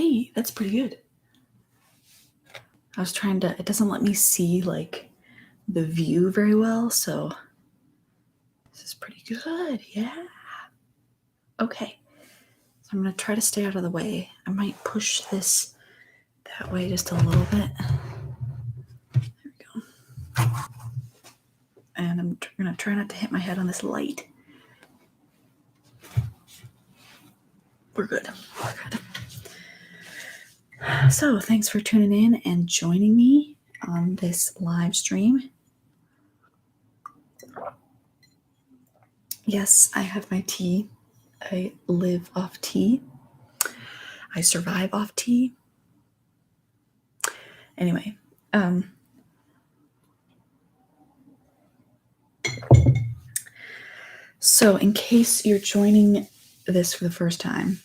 Hey, that's pretty good. I was trying to, it doesn't let me see like the view very well, so this is pretty good. Yeah. Okay. So I'm going to try to stay out of the way. I might push this that way just a little bit. There we go. And I'm going to try not to hit my head on this light. We're good. We're good. So thanks for tuning in and joining me on this live stream. Yes, I have my tea. I live off tea. I survive off tea. Anyway, so in case you're joining this for the first time,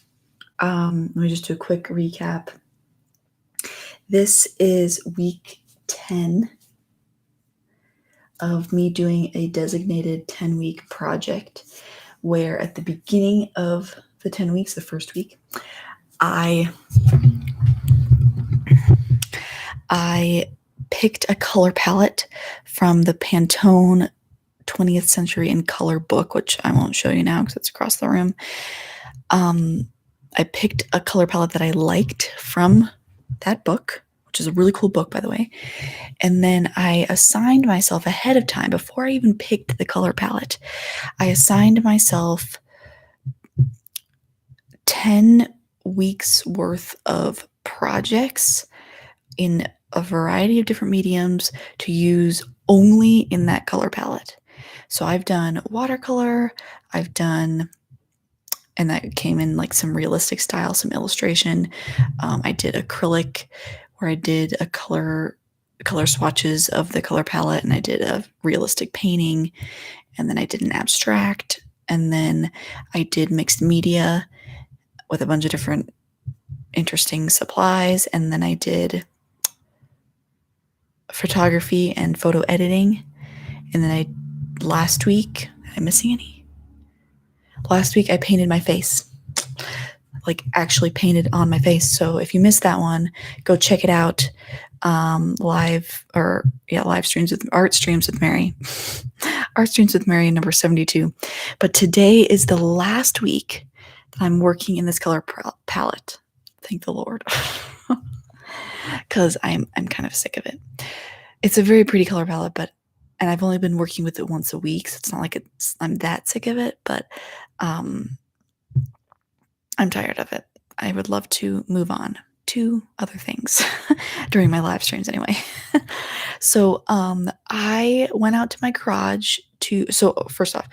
let me just do a quick recap. This is week 10 of me doing a designated 10-week project where at the beginning of the 10 weeks, the first week, I picked a color palette from the Pantone 20th Century in Color book, which I won't show you now because it's across the room. I picked a color palette that I liked from that book, which is a really cool book, by the way. And then I assigned myself ahead of time, before I even picked the color palette, I assigned myself 10 weeks worth of projects in a variety of different mediums to use only in that color palette. So I've done watercolor, and that came in like some realistic style, some illustration. I did acrylic, where I did a color swatches of the color palette, and I did a realistic painting, and then I did an abstract, and then I did mixed media with a bunch of different interesting supplies, and then I did photography and photo editing, and then last week, am I missing any? Last week I painted my face, like actually painted on my face. So if you missed that one, go check it out. Live streams with ArtStreams with Mary. ArtStreams with Mary number 72. But today is the last week that I'm working in this color palette. Thank the Lord. Because I'm kind of sick of it. It's a very pretty color palette, and I've only been working with it once a week, so it's not like I'm that sick of it, but I'm tired of it. I would love to move on to other things during my live streams anyway. So I went out to my garage so first off,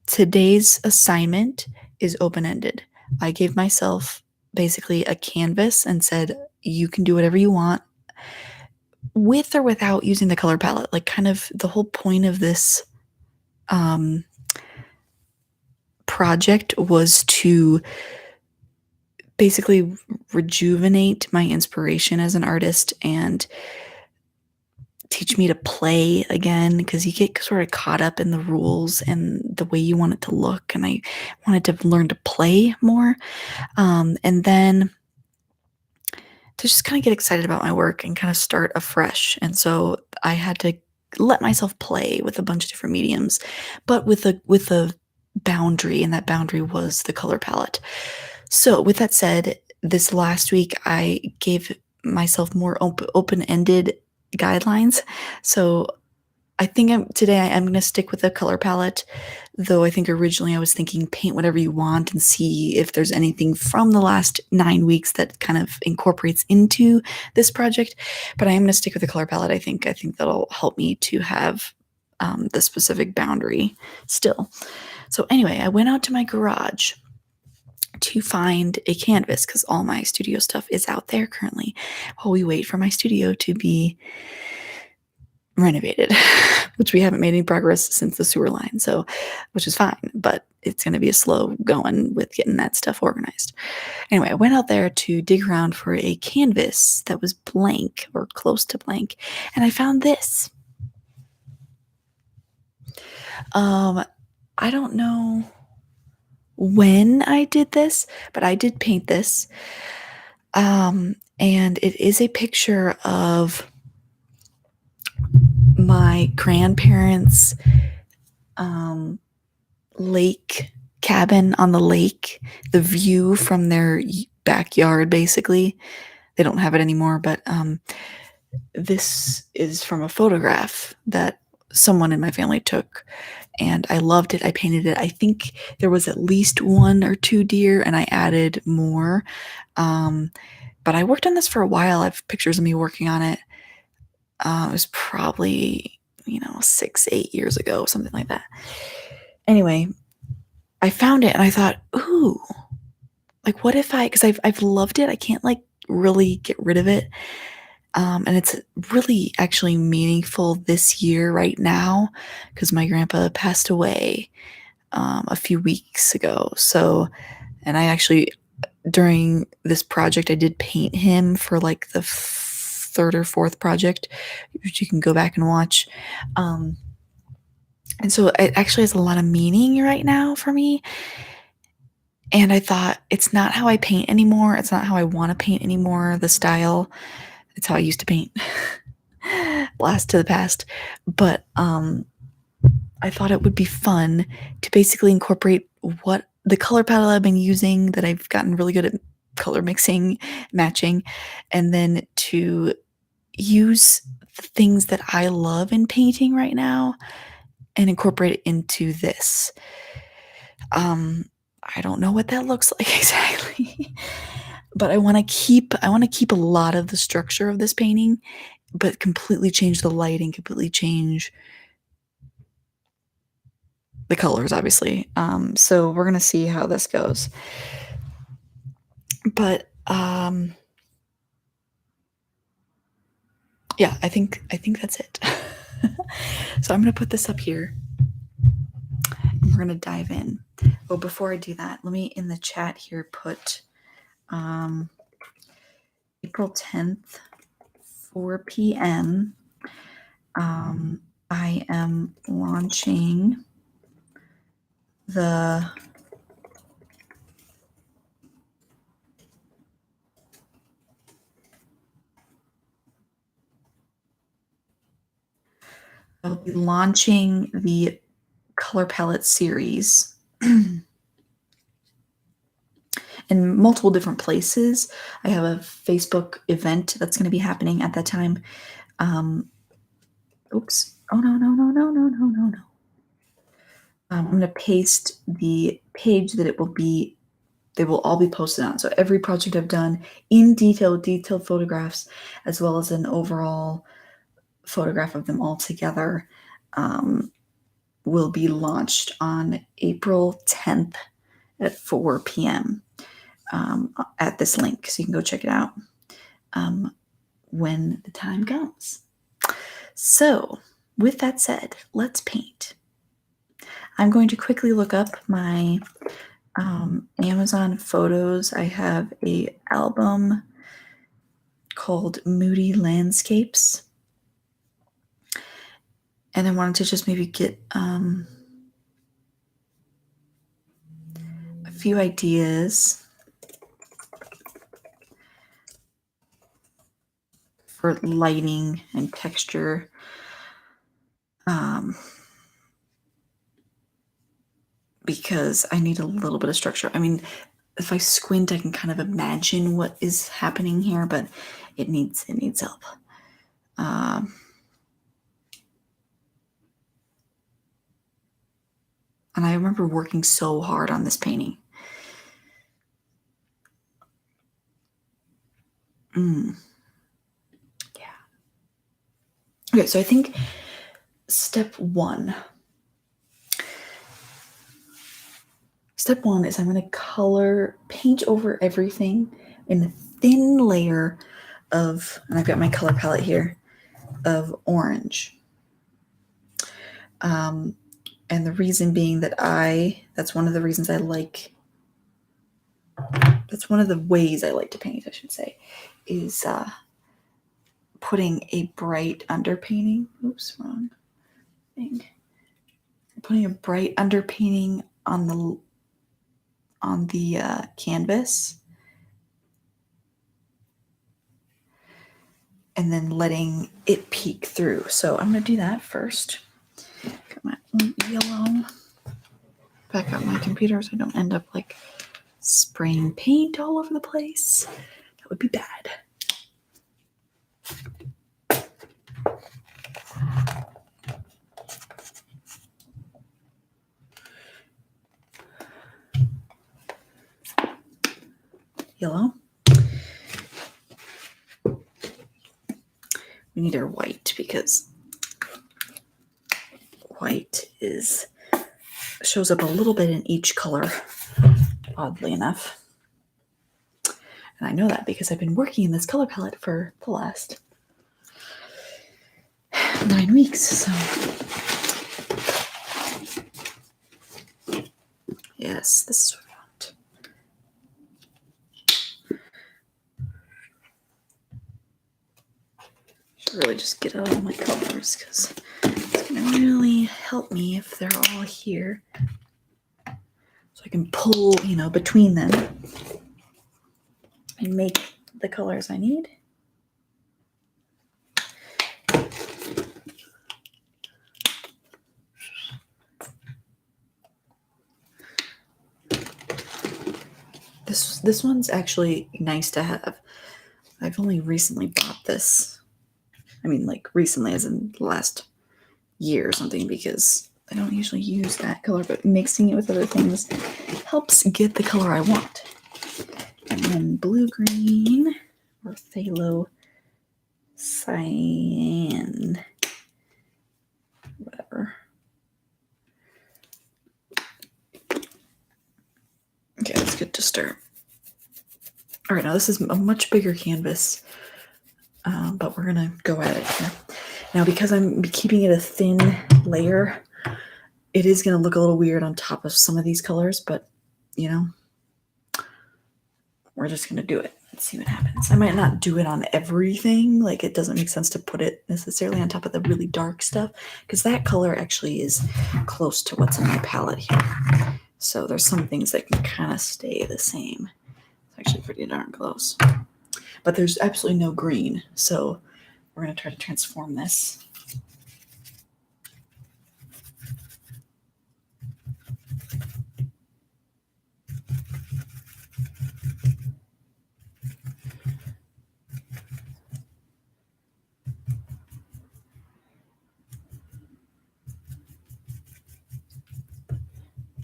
today's assignment is open-ended. I gave myself basically a canvas and said, you can do whatever you want with or without using the color palette. Like, kind of the whole point of this project was to basically rejuvenate my inspiration as an artist and teach me to play again, because you get sort of caught up in the rules and the way you want it to look, and I wanted to learn to play more, and then to just kind of get excited about my work and kind of start afresh. And so I had to let myself play with a bunch of different mediums, but with a boundary, and that boundary was the color palette. So with that said, this last week I gave myself more open-ended guidelines. So I think today I'm going to stick with the color palette, though I think originally I was thinking paint whatever you want and see if there's anything from the last 9 weeks that kind of incorporates into this project. But I am going to stick with the color palette. I think that'll help me to have the specific boundary still. So anyway, I went out to my garage to find a canvas, because all my studio stuff is out there currently while we wait for my studio to be renovated, which we haven't made any progress since the sewer line, so, which is fine, but it's going to be a slow going with getting that stuff organized. Anyway, I went out there to dig around for a canvas that was blank or close to blank, and I found this. I don't know when I did this, but I did paint this. And it is a picture of my grandparents' lake cabin on the lake, the view from their backyard, basically. They don't have it anymore, but this is from a photograph that someone in my family took, and I loved it. I painted it. I think there was at least 1 or 2 deer, and I added more. Um, but I worked on this for a while. I have pictures of me working on it. It was probably, 6, 8 years ago, something like that. Anyway, I found it and I thought, ooh, like what if because I've loved it. I can't like really get rid of it. And it's really actually meaningful this year right now because my grandpa passed away a few weeks ago. So, and I actually, during this project, I did paint him for like the third or fourth project, which you can go back and watch. Um, and so it actually has a lot of meaning right now for me. And I thought, it's not how I paint anymore. It's not how I want to paint anymore, the style. It's how I used to paint. Blast to the past. But I thought it would be fun to basically incorporate what the color palette I've been using that I've gotten really good at color mixing, matching, and then to use the things that I love in painting right now and incorporate it into this. I don't know what that looks like exactly. But I want to keep a lot of the structure of this painting, but completely change the lighting, completely change the colors, obviously. So we're gonna see how this goes. But yeah, I think that's it. So I'm gonna put this up here. And we're gonna dive in. Oh, before I do that, let me in the chat here put April 10th, 4 p.m. I am launching the I'll be launching the color palette series in multiple different places. I have a Facebook event that's going to be happening at that time. Oops. Oh, no, no, no, no, no, no, no, no. I'm going to paste the page that they will all be posted on. So every project I've done in detailed photographs, as well as an overall photograph of them all together, will be launched on April 10th at 4 p.m. At this link. So you can go check it out when the time comes. So, with that said, let's paint. I'm going to quickly look up my Amazon photos. I have a album called Moody Landscapes. And I wanted to just maybe get a few ideas for lighting and texture. Because I need a little bit of structure. I mean, if I squint, I can kind of imagine what is happening here, but it needs help. And I remember working so hard on this painting. Yeah. Okay, so I think step one is I'm going to paint over everything in a thin layer of, and I've got my color palette here, of orange. And the reason being that's one of the reasons that's one of the ways I like to paint, I should say, is putting a bright underpainting. Oops, wrong thing. Putting a bright underpainting on the, canvas, and then letting it peek through. So I'm going to do that first. Got my yellow. Back up my computer so I don't end up like spraying paint all over the place. That would be bad. Yellow. We need our white because white shows up a little bit in each color, oddly enough. And I know that because I've been working in this color palette for the last 9 weeks. So yes, this is what I want. Should really just get out all my colors because it's going to really help me if they're all here. So I can pull, between them and make the colors I need. This one's actually nice to have. I've only recently bought this. I mean, like recently as in the last year or something, because I don't usually use that color, but mixing it with other things helps get the color I want. And then blue-green or phthalo cyan, whatever. Okay, that's good to start. All right, now this is a much bigger canvas, but we're gonna go at it here. Now, because I'm keeping it a thin layer, it is gonna look a little weird on top of some of these colors, but we're just gonna do it. Let's see what happens. I might not do it on everything. Like, it doesn't make sense to put it necessarily on top of the really dark stuff, because that color actually is close to what's in my palette here. So there's some things that can kind of stay the same. It's actually pretty darn close. But there's absolutely no green, so we're going to try to transform this.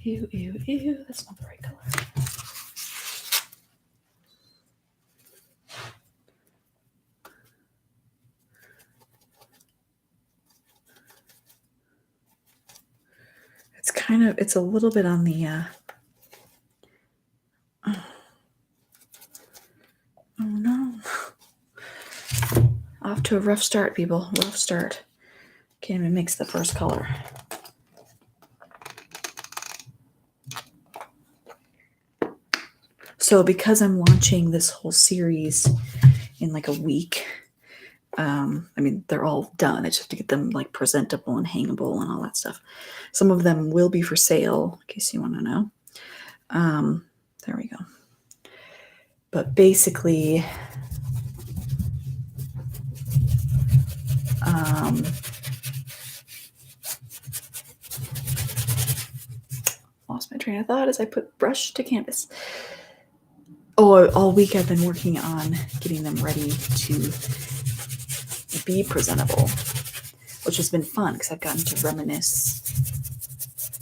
Ew, ew, ew, that's not the right color. It's a little bit on the, oh no. Off to a rough start, people, rough start. Can't even mix the first color. So because I'm launching this whole series in like a week, I mean, they're all done. I just have to get them like presentable and hangable and all that stuff. Some of them will be for sale, in case you want to know. There we go. But basically, lost my train of thought as I put brush to canvas. Oh, all week I've been working on getting them ready to be presentable, which has been fun because I've gotten to reminisce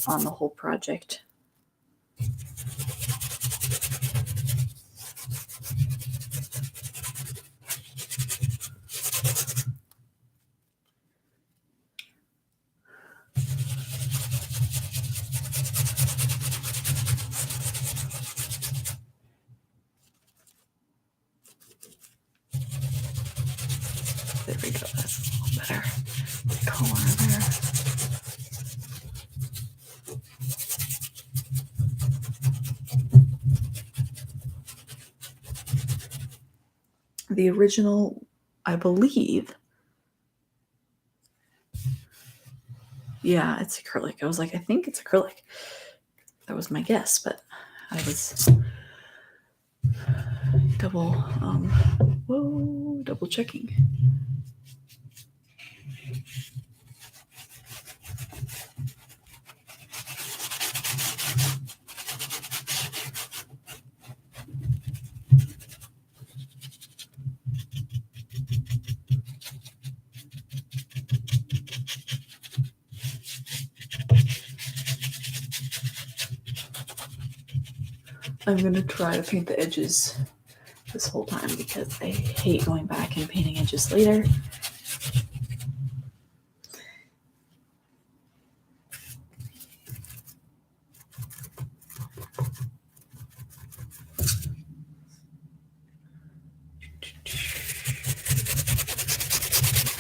on the whole project. There we go, that's a little better color there. The original, I believe, yeah, it's acrylic. I was like, I think it's acrylic. That was my guess, but I was double checking. I'm going to try to paint the edges this whole time because I hate going back and painting edges later.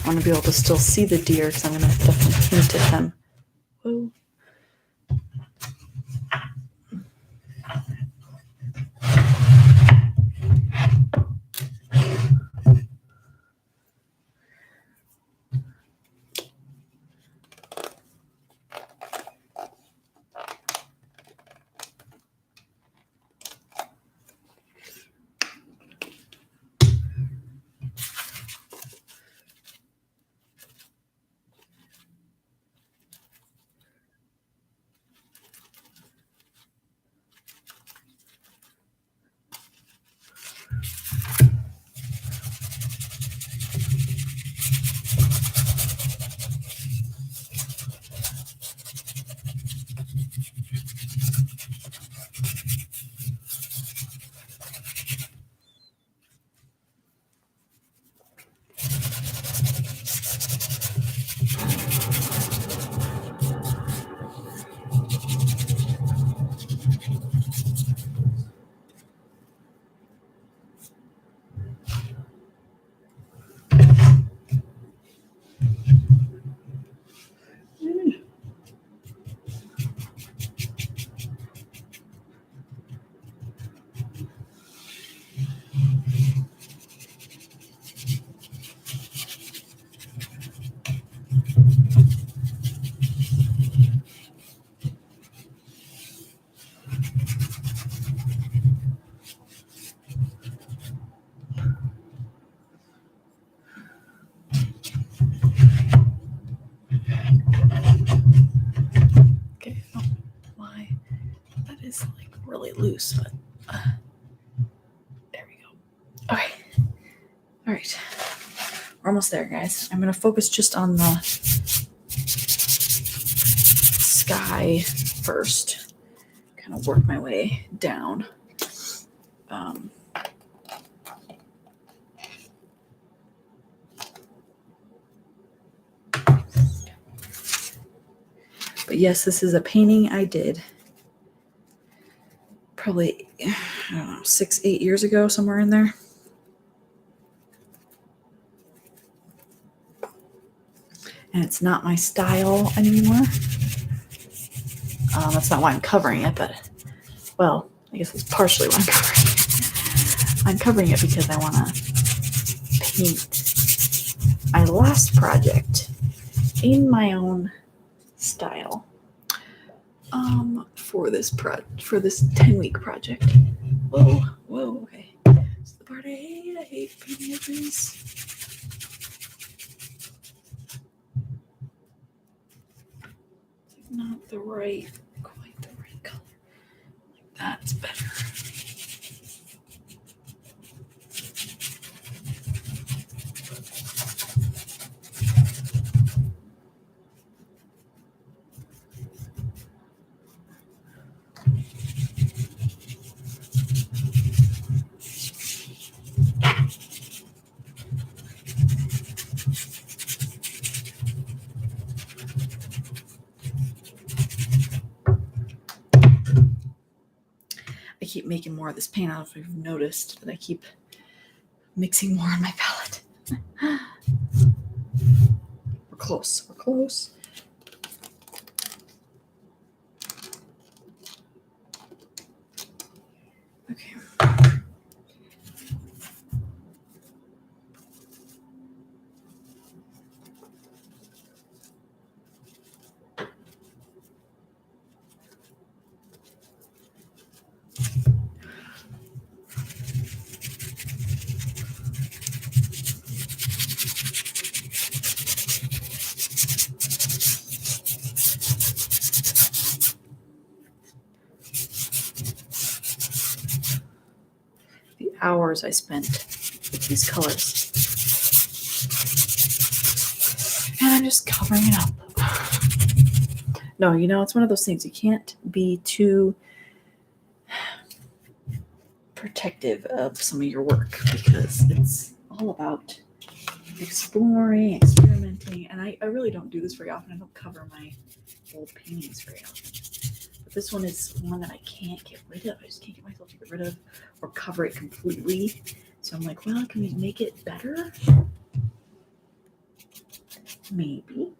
I want to be able to still see the deer because I'm going to definitely hint at them. Whoa. Okay, I don't know why that is like really loose, but there we go. Okay. All right. We're almost there, guys. I'm going to focus just on the sky first. Kind of work my way down. But yes, this is a painting I did probably, I don't know, 6-8 years ago, somewhere in there. And it's not my style anymore. That's not why I'm covering it, but, well, I guess it's partially why I'm covering it. I'm covering it because I want to paint my last project in my own style for this 10-week project. Whoa, okay. This is the part I hate. I hate painting edges. Not quite the right color. Like that's better. I keep making more of this paint. I don't know if you've noticed that I keep mixing more on my palette. We're close. Okay. Hours I spent with these colors. And I'm just covering it up. No, it's one of those things. You can't be too protective of some of your work because it's all about exploring, experimenting, and I really don't do this very often. I don't cover my old paintings very often. But this one is one that I can't get rid of. I just can't get myself to get rid of or cover it completely. So I'm like, well, can we make it better? Maybe.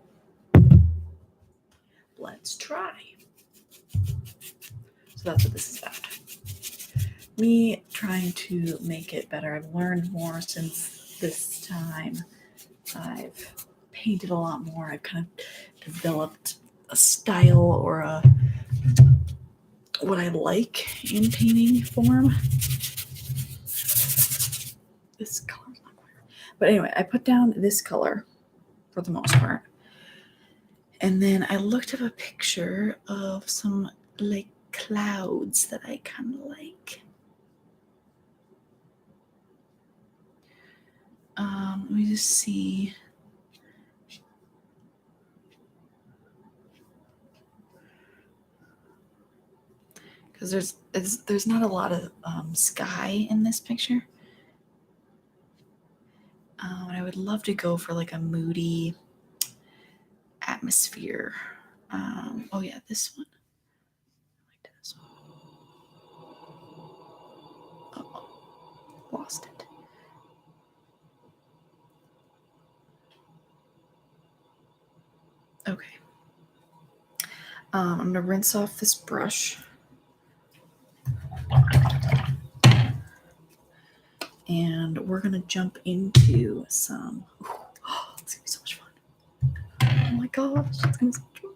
Let's try. So that's what this is about. Me trying to make it better. I've learned more since this time. I've painted a lot more. I've kind of developed a style or what I like in painting form. This color's not clear. But anyway, I put down this color for the most part. And then I looked up a picture of some like clouds that I kind of like. Let me just see. Because there's not a lot of sky in this picture. And I would love to go for like a moody atmosphere. Oh yeah, this one. I liked this one. Oh, lost it. Okay. I'm gonna rinse off this brush. And we're gonna jump into some. Oh, it's gonna be so much fun. Oh my gosh, it's gonna be so much fun.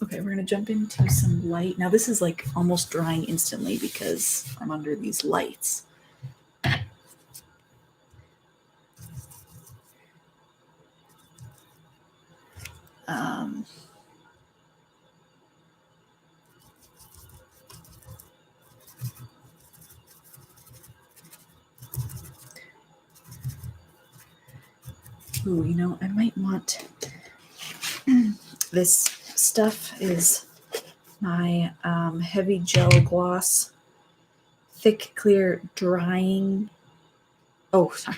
Okay, we're gonna jump into some light. Now this is like almost drying instantly because I'm under these lights. Ooh, you know, I might want this stuff is my heavy gel gloss, thick, clear, drying. Oh, sorry.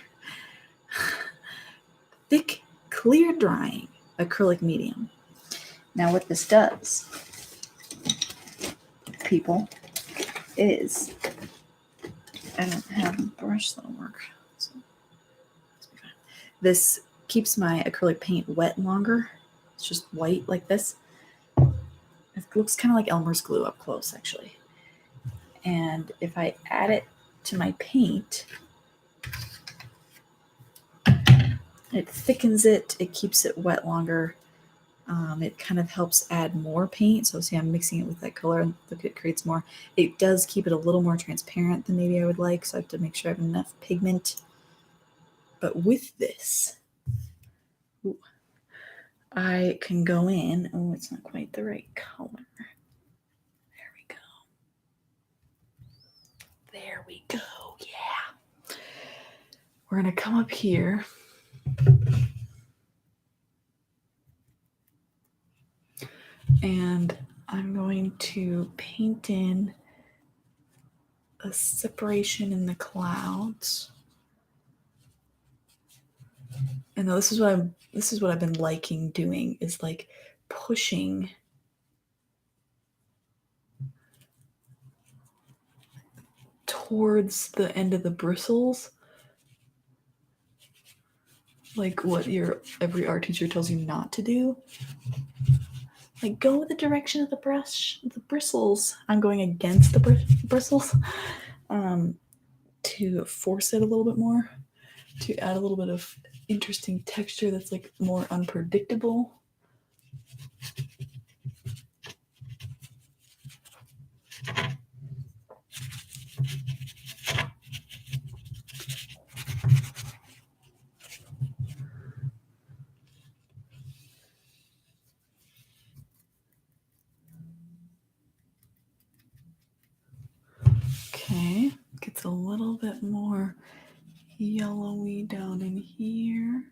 Thick, clear, drying acrylic medium. Now, what this does, people, is I don't have a brush that'll work. So this keeps my acrylic paint wet longer. It's just white like this. It looks kind of like Elmer's glue up close, actually. And if I add it to my paint, it thickens it. It keeps it wet longer. It kind of helps add more paint. So see, I'm mixing it with that color and look, it creates more. It does keep it a little more transparent than maybe I would like. So I have to make sure I have enough pigment. But with this, ooh, I can go in. Oh, it's not quite the right color. There we go. There we go. Yeah. We're going to come up here. And I'm going to paint in a separation in the clouds. And this is what I've been liking doing, is like pushing towards the end of the bristles, like what every art teacher tells you not to do. Like, go the direction of the brush, the bristles. I'm going against the bristles to force it a little bit more, to add a little bit of interesting texture that's like more unpredictable. Okay, gets a little bit more yellowy down in here.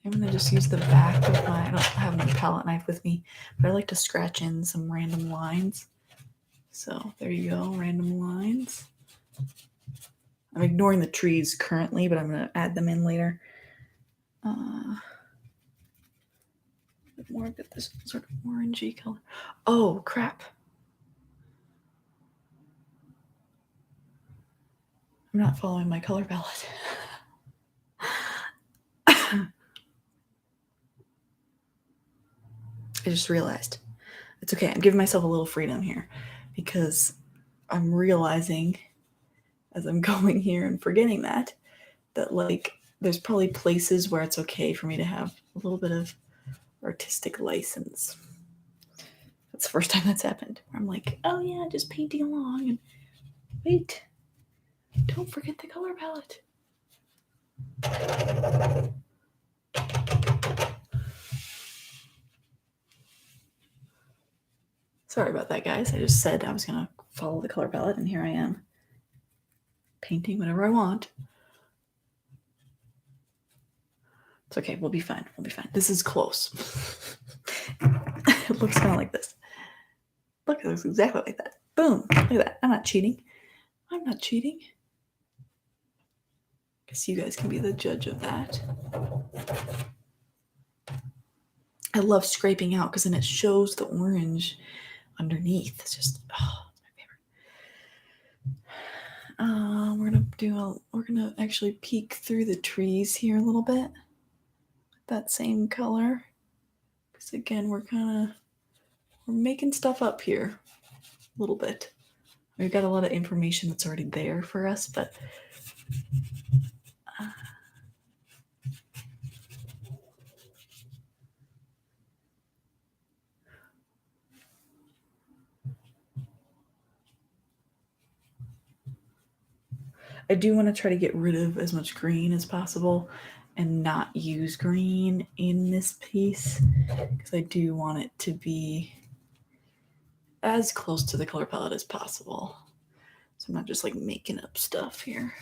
I'm going to just use the back of I don't have my palette knife with me, but I like to scratch in some random lines. So there you go, random lines. I'm ignoring the trees currently, but I'm going to add them in later. More of this sort of orangey color. Oh, crap. I'm not following my color palette. I just realized. It's okay. I'm giving myself a little freedom here because I'm realizing as I'm going here and forgetting that like there's probably places where it's okay for me to have a little bit of artistic license. That's the first time that's happened. I'm like, oh yeah, just painting along and wait, don't forget the color palette. Sorry about that, guys. I just said I was going to follow the color palette, and here I am painting whatever I want. It's okay. We'll be fine. We'll be fine. This is close. It looks kind of like this. Look, it looks exactly like that. Boom. Look at that. I'm not cheating. I'm not cheating. Guess you guys can be the judge of that. I love scraping out because then it shows the orange underneath. It's just, oh, it's my favorite. We're gonna actually peek through the trees here a little bit. That same color. Because again, we're making stuff up here a little bit. We've got a lot of information that's already there for us, but I do want to try to get rid of as much green as possible and not use green in this piece because I do want it to be as close to the color palette as possible. So I'm not just like making up stuff here.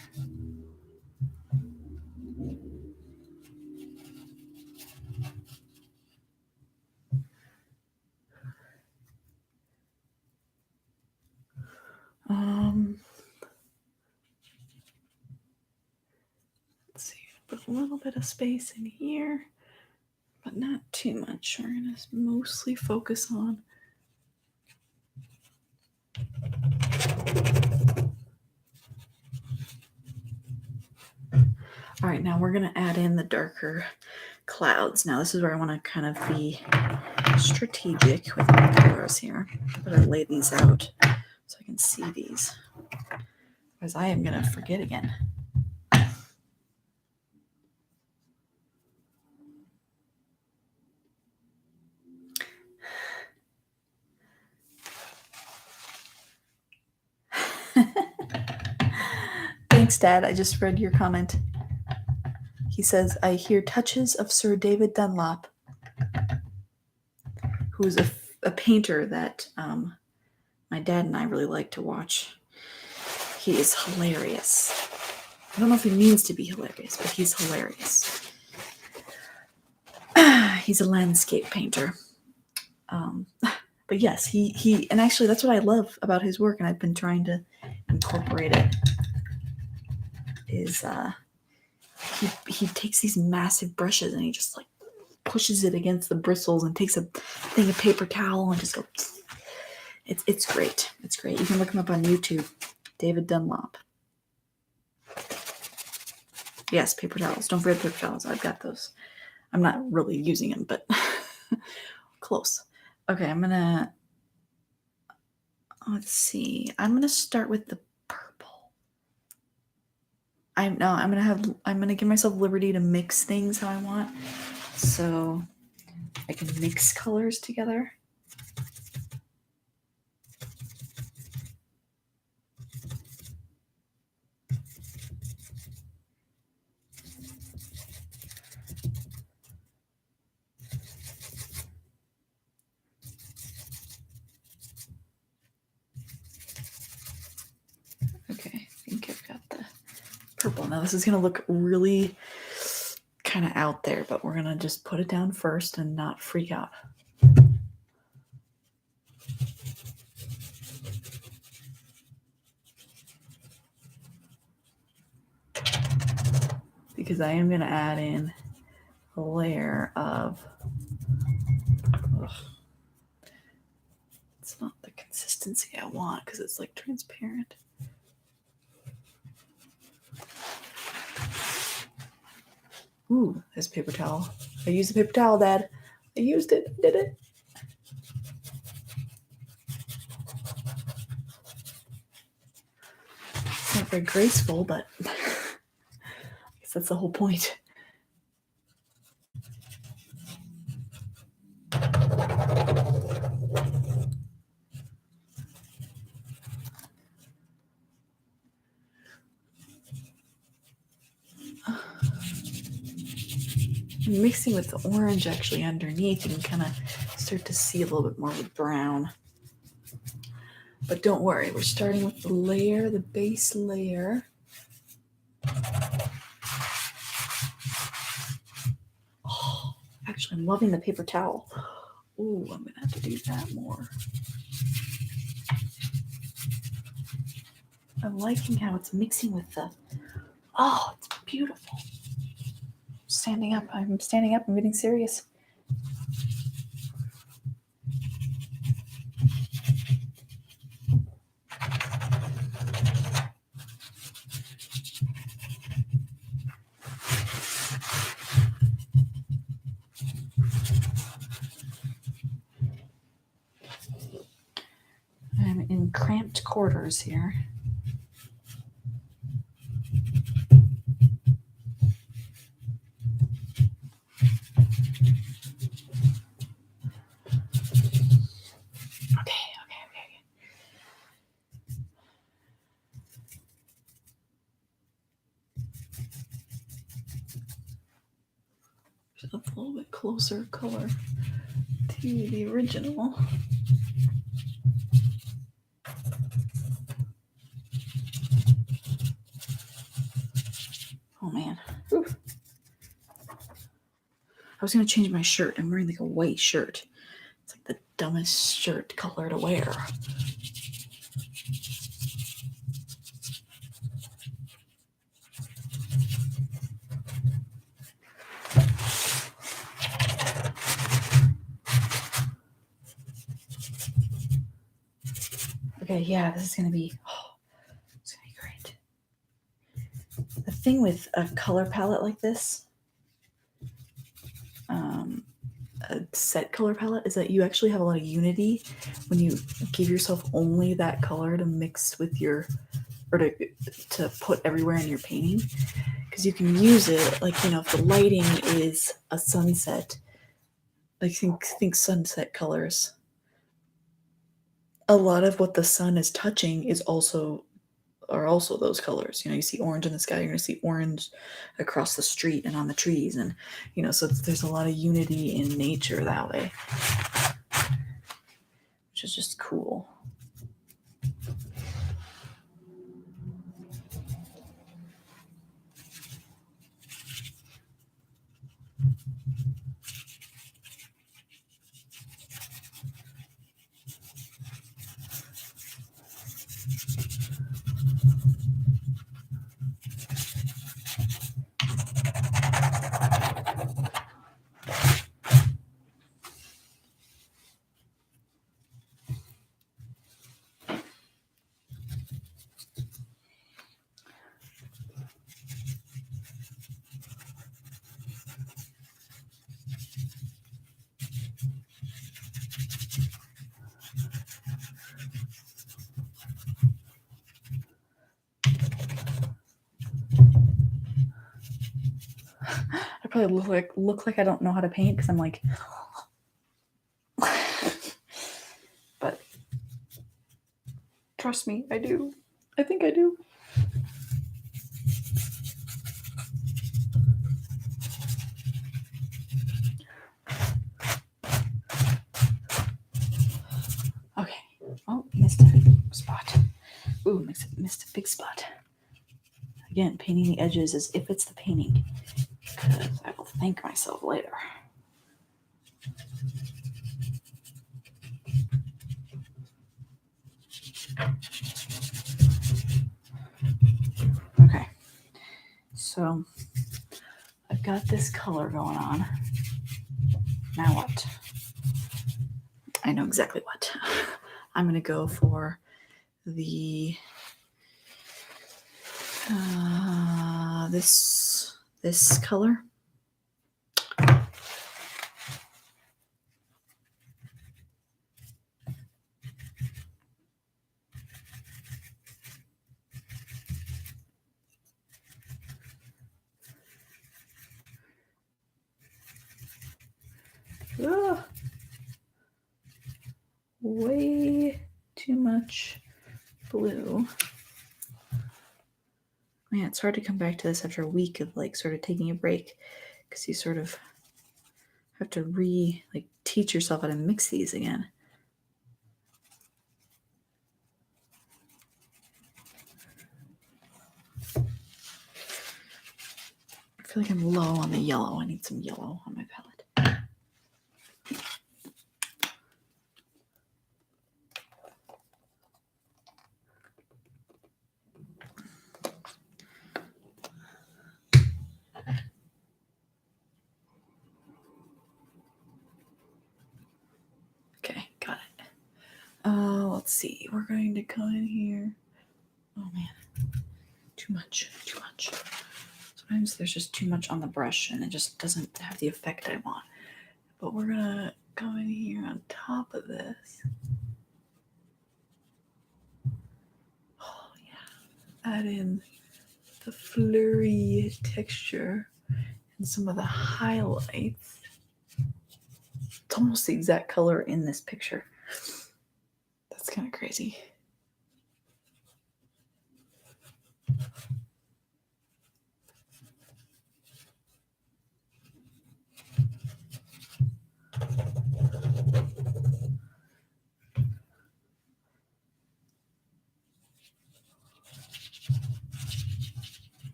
Let's see, put a little bit of space in here, but not too much. We're going to mostly focus on all right, now we're going to add in the darker clouds. Now this is where I want to kind of be strategic with my colors here. I better lay these out so I can see these, because I am going to forget again. Thanks, Dad. I just read your comment. He says, I hear touches of Sir David Dunlop, who's a painter that my dad and I really like to watch. He is hilarious. I don't know if he means to be hilarious, but he's hilarious. He's a landscape painter. But yes, he and actually that's what I love about his work, and I've been trying to incorporate it, is he takes these massive brushes and he just like pushes it against the bristles and takes a thing of paper towel and just goes. It's great. It's great. You can look him up on YouTube, David Dunlop. Yes, paper towels. Don't forget paper towels. I've got those. I'm not really using them, but close. Okay, let's see. I'm gonna start with the purple. I'm gonna give myself liberty to mix things how I want, so I can mix colors together. Okay, I think I've got the purple. Now this is gonna look really kind of out there, but we're gonna just put it down first and not freak out. because I am going to add in a layer of, it's not the consistency I want because it's like transparent. Ooh, there's paper towel. I used the paper towel, Dad. I used it. I did it. It's not very graceful, but I guess that's the whole point. Mixing with the orange actually underneath, you can kind of start to see a little bit more of the brown. But don't worry, we're starting with the layer, the base layer. Oh, actually, I'm loving the paper towel. Ooh, I'm going to have to do that more. I'm liking how it's mixing with the, oh, it's beautiful. Standing up, I'm getting serious. I'm in cramped quarters here. Okay. Just a little bit closer color to the original. Oh man. Ooh. I was going to change my shirt. I'm wearing like a white shirt. It's like the dumbest shirt color to wear. Okay, yeah, this is going to be, it's going to be great. The thing with a color palette like this, a set color palette, is that you actually have a lot of unity when you give yourself only that color to mix with your, or to put everywhere in your painting, because you can use it like, you know, if the lighting is a sunset, like think sunset colors, a lot of what the sun is touching is also those colors. You know, you see orange in the sky, you're going to see orange across the street and on the trees, and you know, so there's a lot of unity in nature that way, which is just cool. I probably look like I don't know how to paint because I'm like, but trust me, I do. I think I do. Okay. Oh, missed a big spot. Ooh, missed a big spot. Again, painting the edges as if it's the painting, because I will thank myself later. Okay, so got this color going on. Now what? I know exactly what. I'm going to go for the this color. Ugh. Way too much blue. Man, it's hard to come back to this after a week of like sort of taking a break, because you sort of have to teach yourself how to mix these again. I feel like I'm low on the yellow. I need some yellow on my palette. Okay, got it. Let's see. We're going to go in here. Oh man, too much. Sometimes there's just too much on the brush and it just doesn't have the effect I want. But we're gonna go in here on top of this. Oh yeah, add in the flurry texture and some of the highlights. It's almost the exact color in this picture. That's kind of crazy.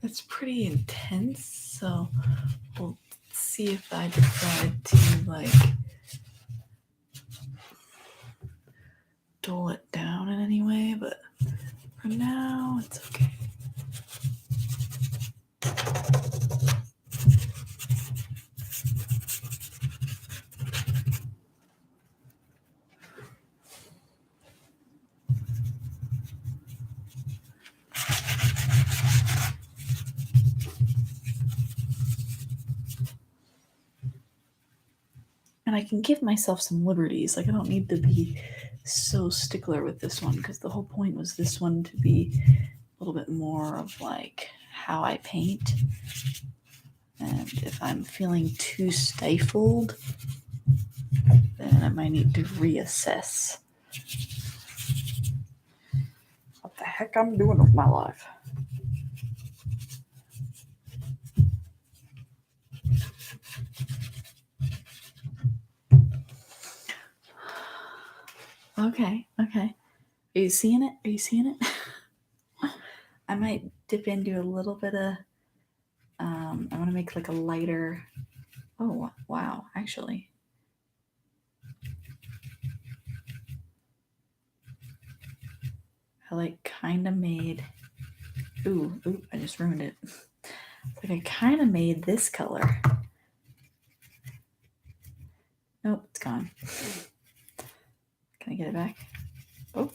It's pretty intense, so we'll see if I decide to dull it down in any way, but for now it's okay. And I can give myself some liberties. I don't need to be so stickler with this one, because the whole point was this one to be a little bit more of how I paint. And if I'm feeling too stifled, then I might need to reassess what the heck I'm doing with my life. Okay. Are you seeing it? I might dip into a little bit of, I want to make a lighter, oh, wow, actually. I kind of made, ooh, I just ruined it. I kind of made this color. Nope, it's gone. Can I get it back? Oh,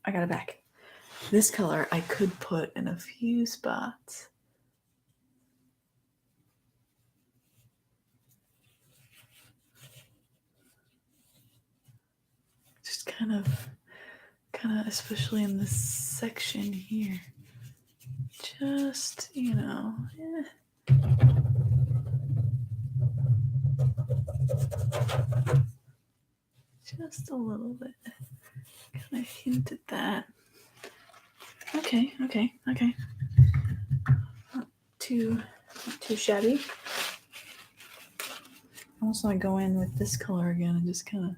I got it back. This color I could put in a few spots. Just kind of, especially in this section here. Just, just a little bit. Kind of hint at that. Okay. too shabby. I also want to go in with this color again and just kind of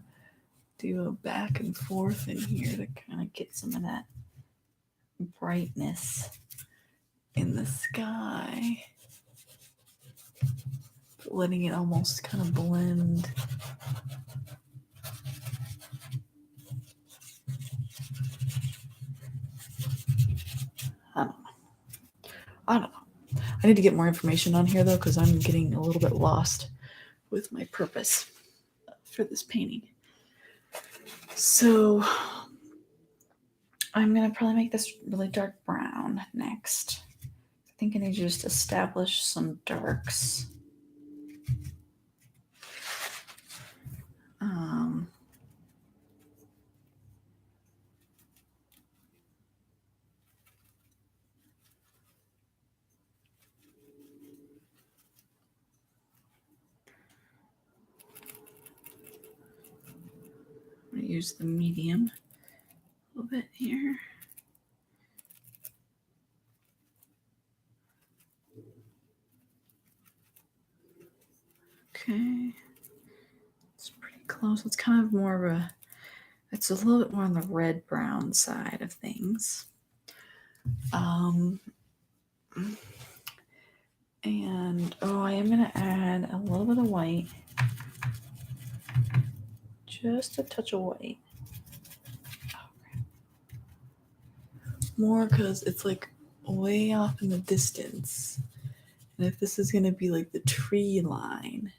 do a back and forth in here to kind of get some of that brightness in the sky, letting it almost kind of blend. I don't know. I need to get more information on here though, because I'm getting a little bit lost with my purpose for this painting. So I'm gonna probably make this really dark brown next. I think I need to just establish some darks. I'm gonna use the medium a little bit here. Okay, it's pretty close. It's kind of more of a, it's a little bit more on the red brown side of things. And I am gonna add a little bit of white, just a touch of white. More because it's like way off in the distance. And if this is gonna be like the tree line,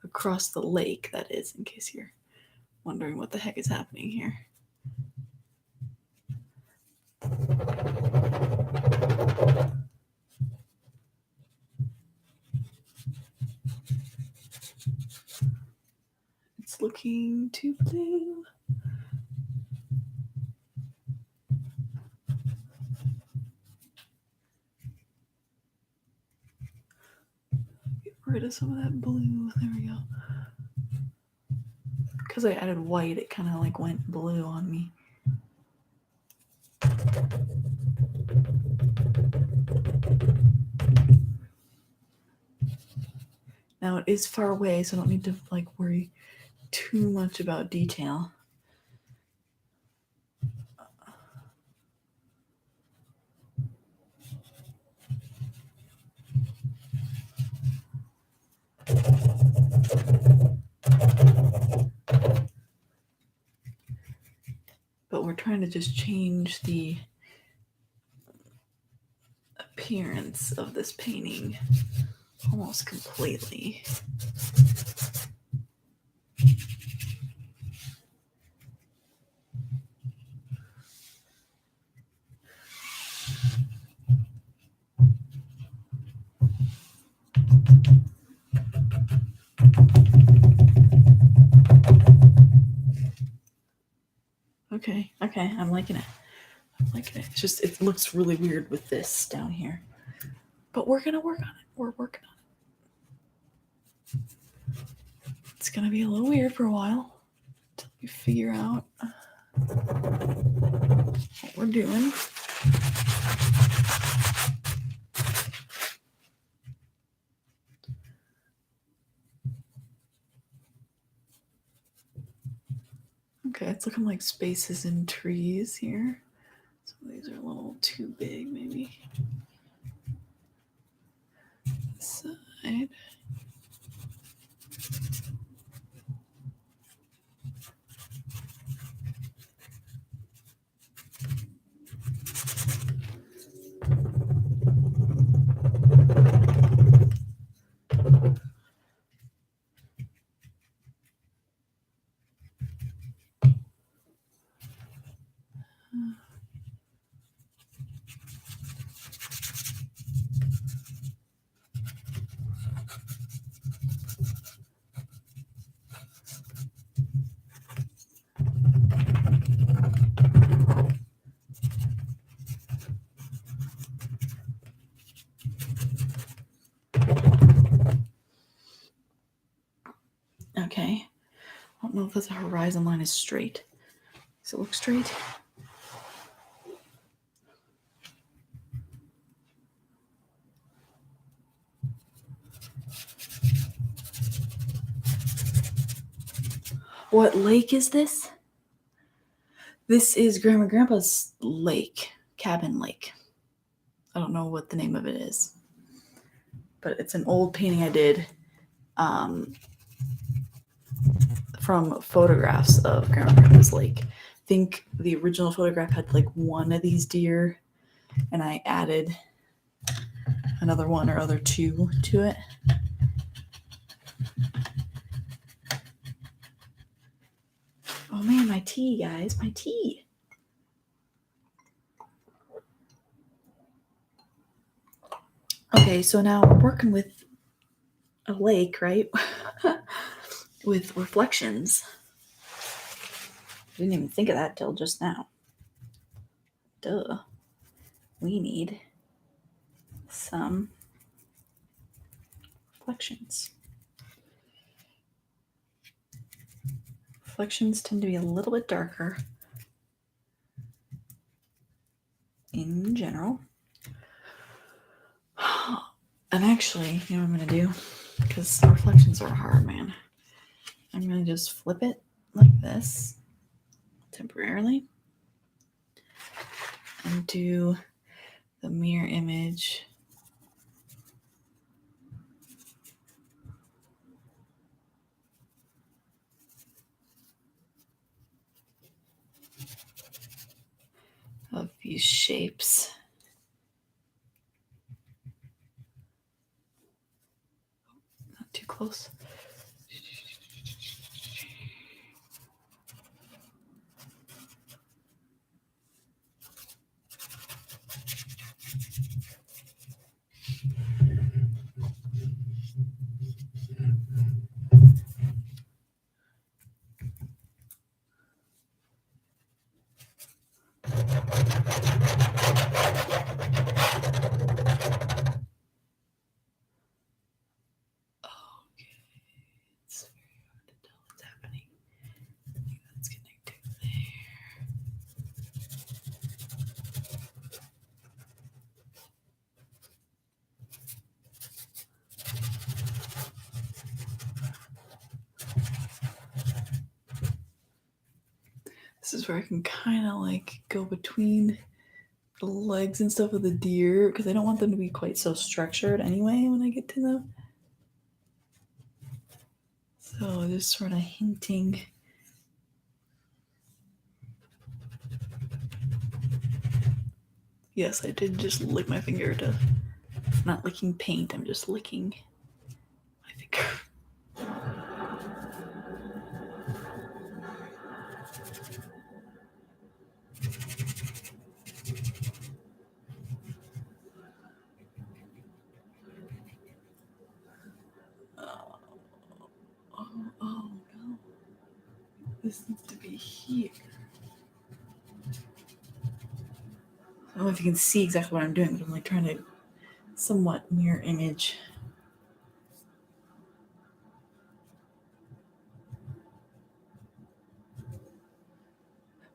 across the lake, that is, in case you're wondering what the heck is happening here. It's looking too blue. Get rid of some of that blue. There we go. Because I added white, it kind of like went blue on me. Now it is far away, so I don't need to like worry too much about detail. But we're trying to just change the appearance of this painting almost completely. Okay, I'm liking it. It's just, it looks really weird with this down here. But we're gonna work on it. We're working on it. It's gonna be a little weird for a while until we figure out what we're doing. Okay, it's looking like spaces and trees here. Some of these are a little too big, maybe. This side. okay. I don't know if the horizon line is straight. Does it look straight? What lake is this? This is Grandma and Grandpa's lake, cabin lake. I don't know what the name of it is, but it's an old painting I did from photographs of Grandma and Grandpa's lake. I think the original photograph had like one of these deer, and I added another one or other two to it. Oh man, my tea, guys, my tea. Okay, so now we're working with a lake, right? With reflections. I didn't even think of that till just now. Duh. We need some reflections. Reflections tend to be a little bit darker in general. And actually, you know what I'm going to do? Because reflections are hard, man. I'm going to just flip it like this temporarily and do the mirror image of these shapes. Not too close. This is where I can kind of like go between the legs and stuff of the deer because I don't want them to be quite so structured anyway when I get to them. So just sort of hinting. Yes, I did just lick my finger to, not licking paint, I'm just licking my finger. Oh no. This needs to be here. I don't know if you can see exactly what I'm doing, but I'm like trying to somewhat mirror image.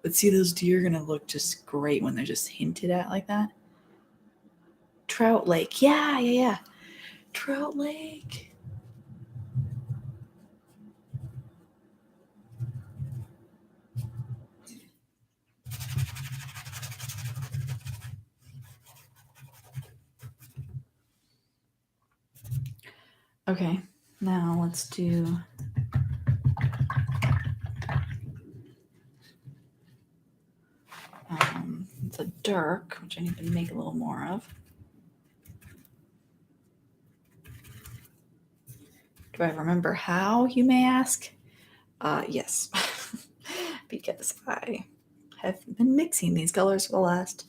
But see, those deer are gonna look just great when they're just hinted at like that. Trout Lake. Yeah. Trout Lake. Okay, now let's do the dark, which I need to make a little more of. Do I remember how, you may ask? Yes, because I have been mixing these colors for the last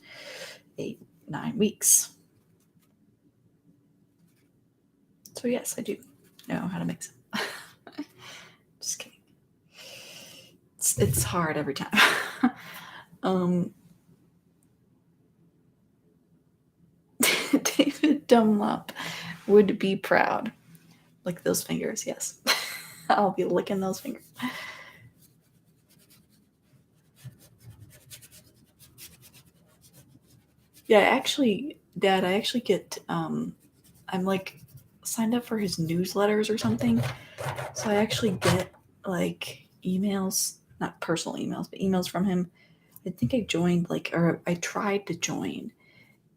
8-9 weeks. So yes, I do know how to mix it. Just kidding. It's hard every time. David Dunlop would be proud. Like those fingers, yes. I'll be licking those fingers. Yeah, actually, Dad, I actually get, I'm like signed up for his newsletters or something. So I actually get like emails, not personal emails, but emails from him. I think I joined or I tried to join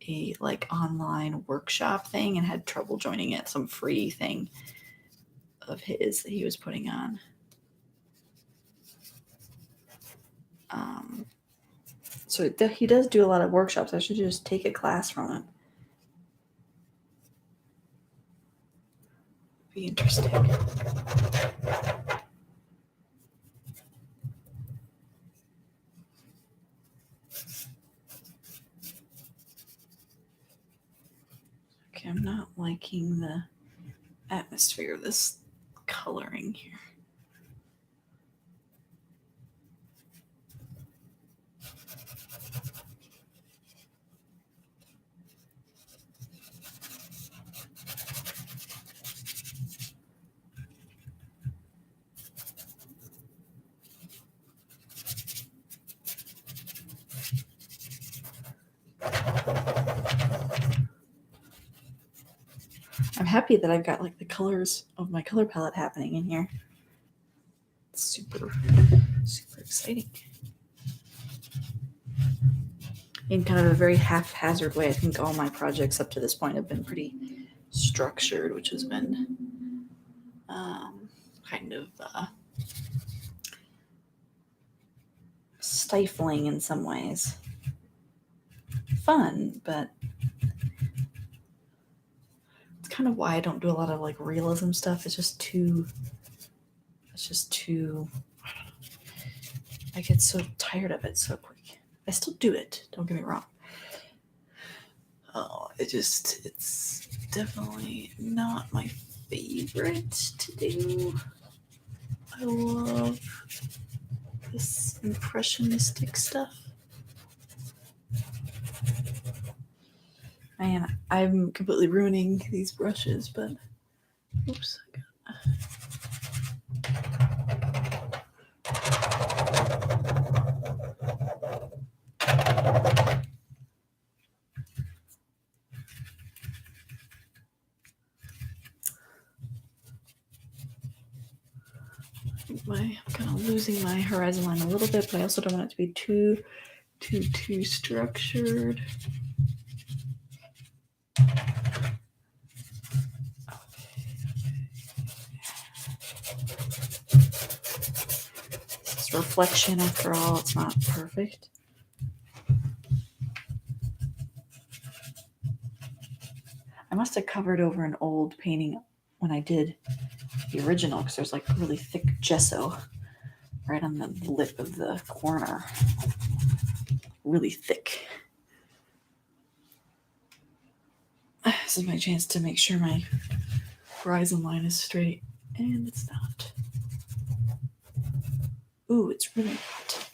a like online workshop thing and had trouble joining it, some free thing of his that he was putting on. So he does do a lot of workshops. I should just take a class from him. Be interesting. Okay, I'm not liking the atmosphere of this coloring here. I'm happy that I've got like the colors of my color palette happening in here. It's super, super exciting. In kind of a very haphazard way, I think all my projects up to this point have been pretty structured, which has been kind of stifling in some ways. Fun, but it's kind of why I don't do a lot of like realism stuff. It's just too I get so tired of it so quick. I still do it, don't get me wrong. Oh, it's definitely not my favorite to do. I love this impressionistic stuff. Man, I'm completely ruining these brushes, but oops. I'm kind of losing my horizon line a little bit, but I also don't want it to be too structured. It's reflection after all, it's not perfect. I must have covered over an old painting when I did the original because there's like really thick gesso right on the lip of the corner. Really thick. This is my chance to make sure my horizon line is straight, and it's not. Ooh, it's really hot.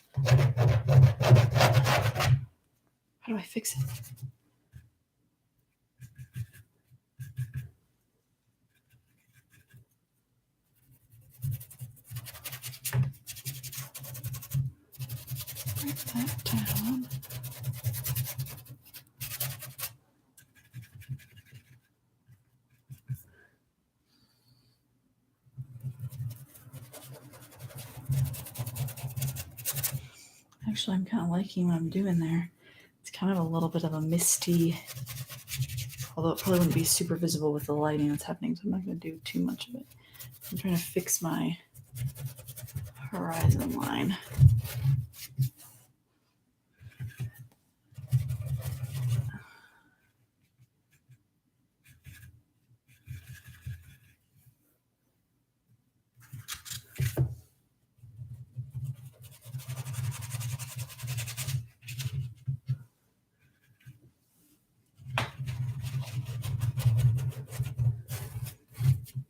How do I fix it? Break that down. Actually, I'm kind of liking what I'm doing there. It's kind of a little bit of a misty, although it probably wouldn't be super visible with the lighting that's happening, so I'm not going to do too much of it. I'm trying to fix my horizon line.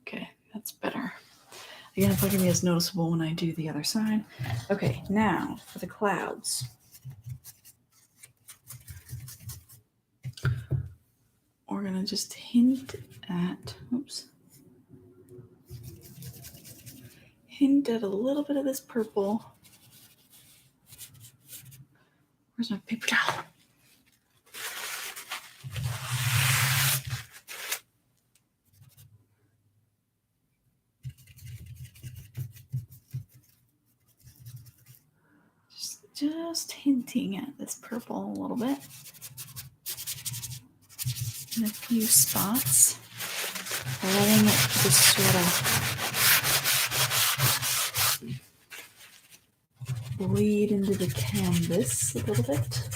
Okay, that's better. Again, it's not going to be as noticeable when I do the other side. Okay, now for the clouds. We're going to just hint at, oops. hint at a little bit of this purple. Where's my paper towel? Just hinting at this purple a little bit in a few spots, letting it just sort of bleed into the canvas a little bit.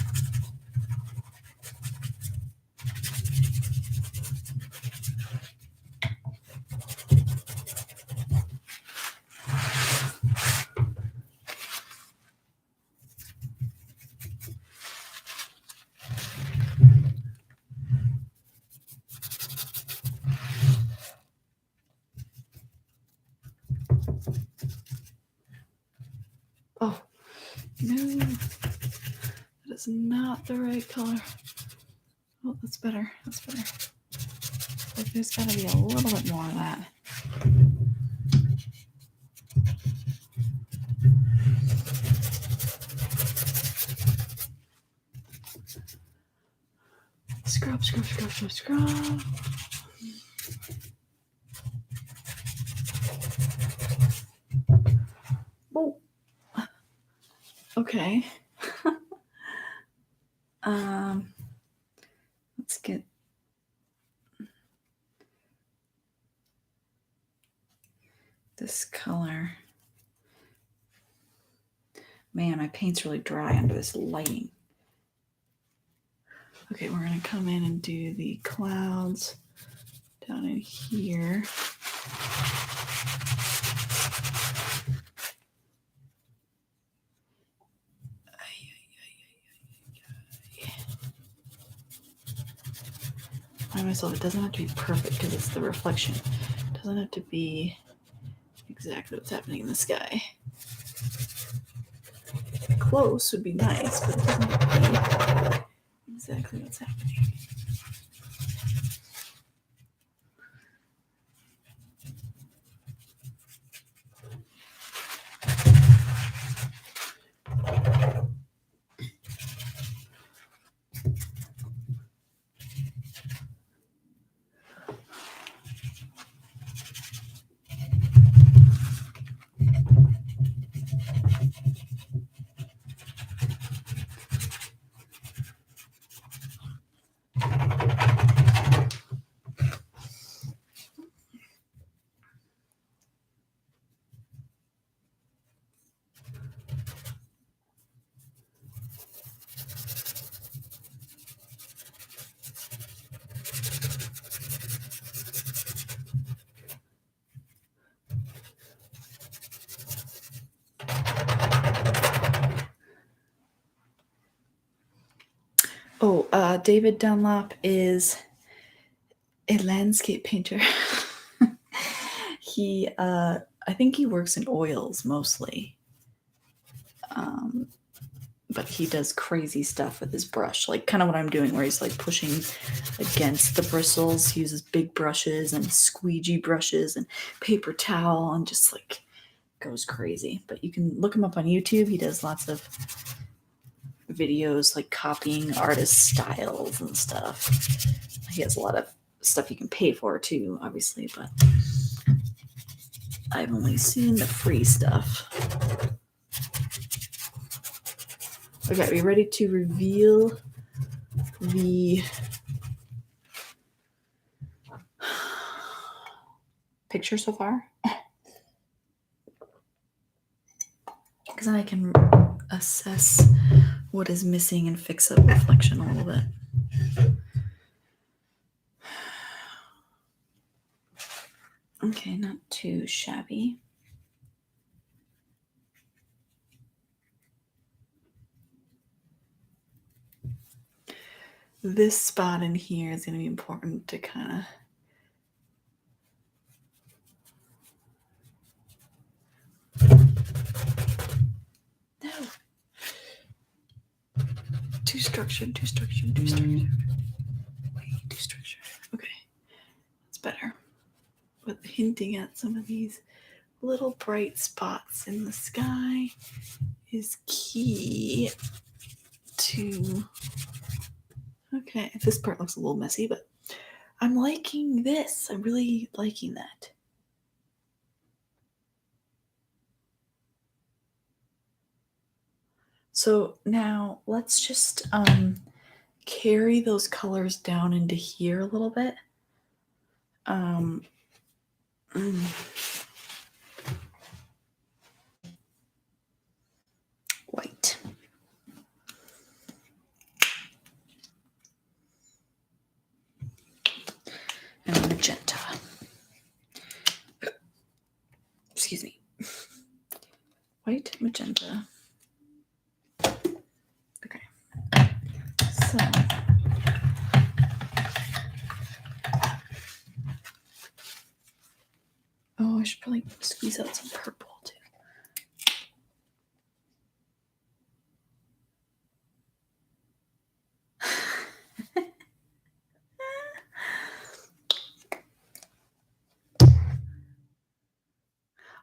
Oh, no, that is not the right color. Oh, that's better. That's better. Like there's got to be a little bit more of that. Scrub, scrub, scrub, scrub, scrub. Oh, okay. Let's get this color. Man, my paint's really dry under this lighting. Okay, we're gonna come in and do the clouds down in here. I myself, it doesn't have to be perfect because it's the reflection. It doesn't have to be exactly what's happening in the sky. Close would be nice, but it doesn't have to be exactly what's happening. Oh, David Dunlop is a landscape painter. He, I think he works in oils mostly. But he does crazy stuff with his brush, like kind of what I'm doing, where he's like pushing against the bristles. He uses big brushes and squeegee brushes and paper towel and just like goes crazy. But you can look him up on YouTube. He does lots of videos like copying artist styles and stuff. He has a lot of stuff you can pay for too, obviously, but I've only seen the free stuff. Okay, are we ready to reveal the picture so far? Because then I can assess what is missing and fix up reflection a little bit. Okay, not too shabby. This spot in here is going to be important to kind of... No. Too structured, too structured, too structured. Way too structured. Okay, that's better. But hinting at some of these little bright spots in the sky is key to... Okay, this part looks a little messy, but I'm liking this. I'm really liking that. So now let's just carry those colors down into here a little bit. White. And magenta. Excuse me. White, magenta. Okay. So I should probably squeeze out some purple too.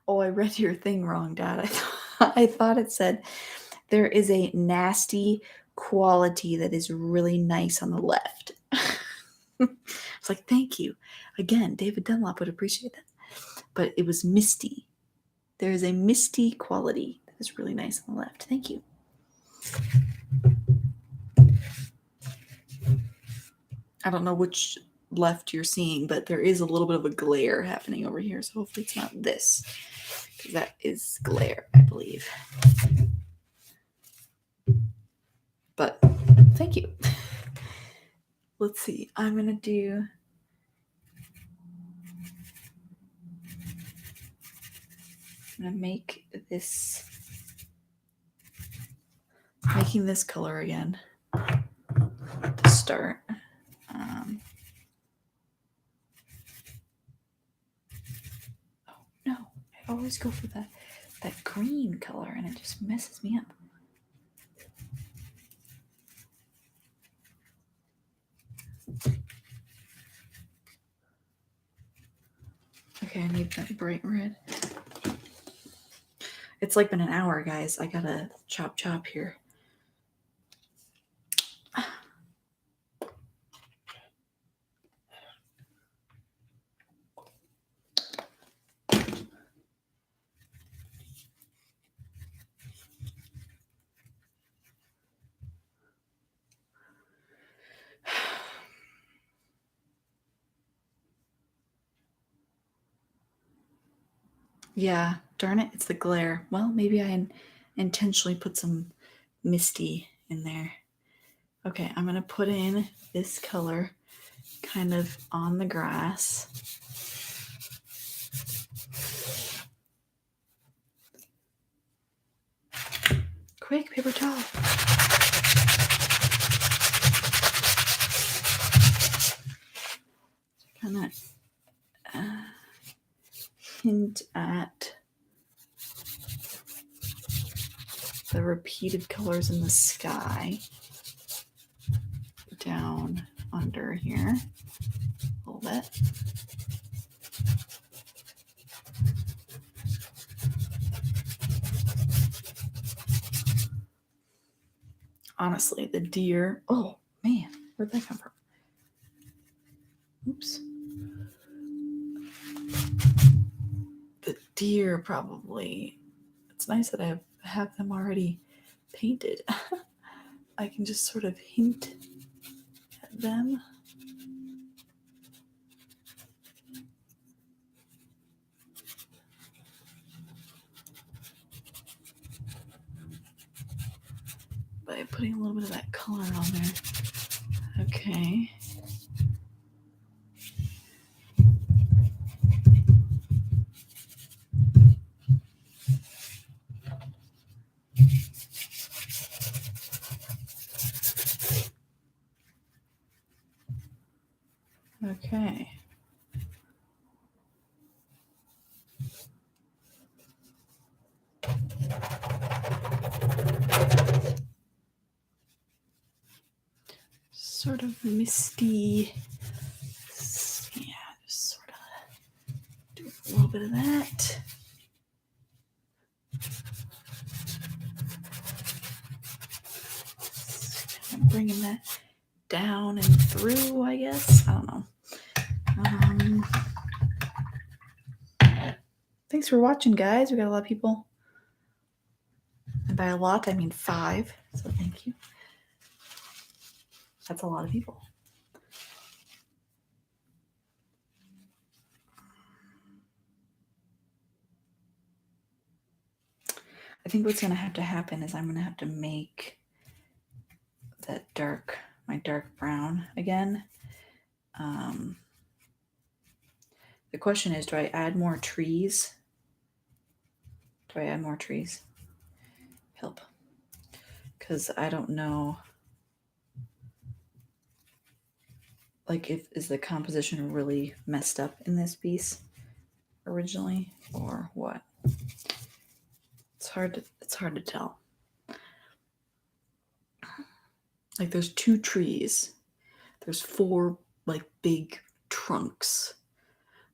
Oh, I read your thing wrong, Dad. I thought it said there is a nasty quality that is really nice on the left. It's like, thank you. Again, David Dunlop would appreciate that. But it was misty. There is a misty quality that is really nice on the left. Thank you. I don't know which left you're seeing, but there is a little bit of a glare happening over here. So hopefully it's not this, because that is glare, I believe. But thank you. Let's see. I'm going to make this, making this color again to start. Oh no, I always go for that green color and it just messes me up. Okay, I need that bright red. It's like been an hour, guys. I gotta chop here. Yeah, darn it, it's the glare. Well, maybe I intentionally put some misty in there. Okay, I'm going to put in this color kind of on the grass. Quick, paper towel. Kind of hint at the repeated colors in the sky down under here a little bit. Honestly, the deer, oh man, where'd that come from? Oops. The deer probably, it's nice that I have them already painted. I can just sort of hint at them. By putting a little bit of that color on there. Okay. Okay. Sort of misty. Yeah, just sort of do a little bit of that. bringing that down and through, I guess. I don't know. Thanks for watching, guys. We got a lot of people. And by a lot, I mean 5. So thank you. That's a lot of people. I think what's going to have to happen is I'm going to have to make that my dark brown again. The question is, do I add more trees? Help. Because I don't know, like, is the composition really messed up in this piece originally or what? It's hard to tell. Like, there's 2 trees. There's 4 like big trunks.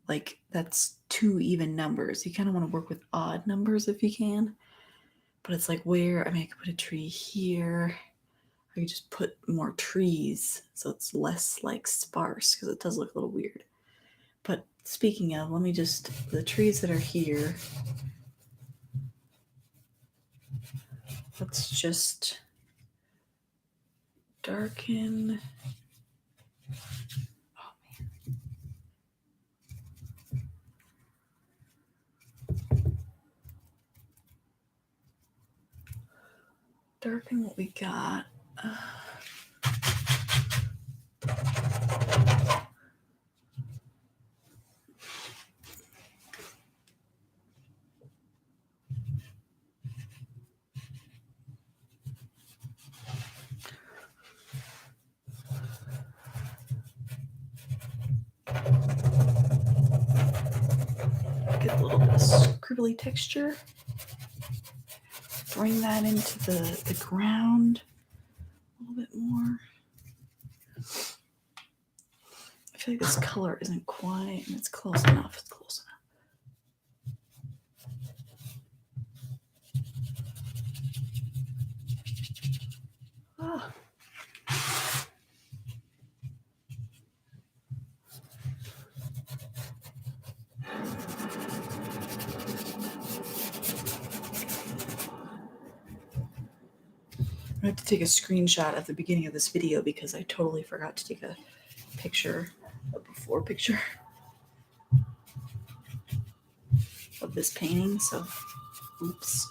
Like, that's 2 even numbers. You kind of want to work with odd numbers if you can. But it's like, where? I mean, I could put a tree here. I could just put more trees so it's less like sparse, because it does look a little weird. But speaking of, let me just, the trees that are here, let's just darken. Oh man. Darken what we got. Get a little bit of scribbly texture. Bring that into the ground a little bit more. I feel like this color isn't quite, and it's close enough. It's close enough. Oh. I have to take a screenshot at the beginning of this video because I totally forgot to take a picture, a before picture of this painting. So, oops.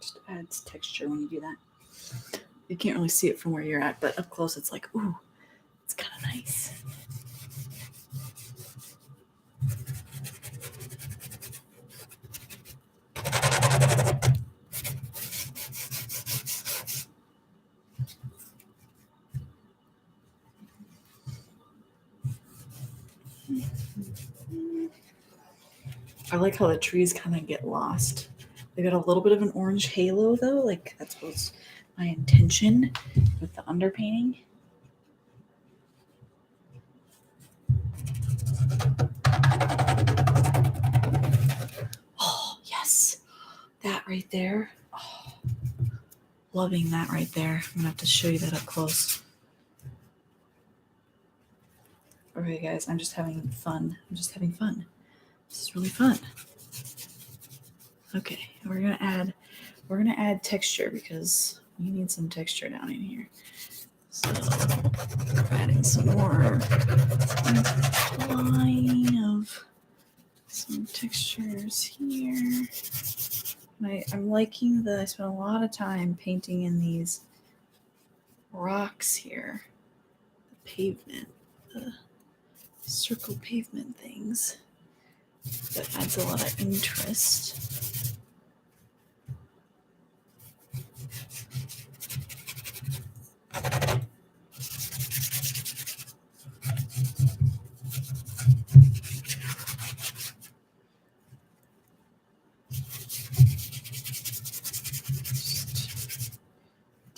Just adds texture when you do that. You can't really see it from where you're at, but up close it's like, ooh, it's kind of nice. I like how the trees kind of get lost. They got a little bit of an orange halo though, like that's what's my intention with the underpainting. Oh, yes. That right there. Oh, loving that right there. I'm gonna have to show you that up close. Okay, guys, I'm just having fun. This is really fun. Okay, we're gonna add texture because we need some texture down in here. So we're adding some more line of some textures here. And I'm liking I spent a lot of time painting in these rocks here. The pavement, the circle pavement things. That adds a lot of interest.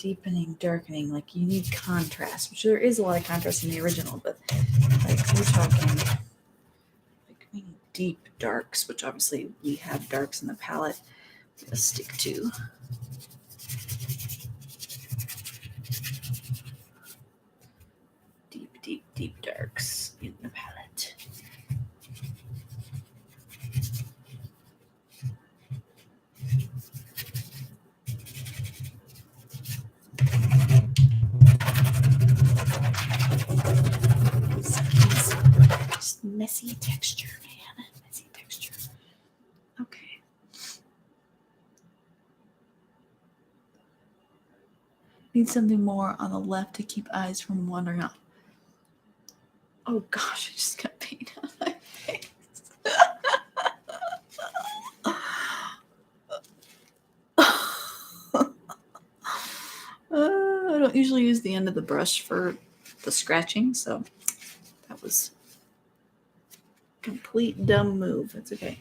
deepening, darkening, like you need contrast, which there is a lot of contrast in the original, but like we're talking like we need deep darks, which obviously we have darks in the palette. Let's stick to. Deep darks in the palette. Just messy texture, man. Messy texture. Okay. Need something more on the left to keep eyes from wandering off. Oh gosh, I just got paint on my face. I don't usually use the end of the brush for the scratching, so that was a complete dumb move. That's okay.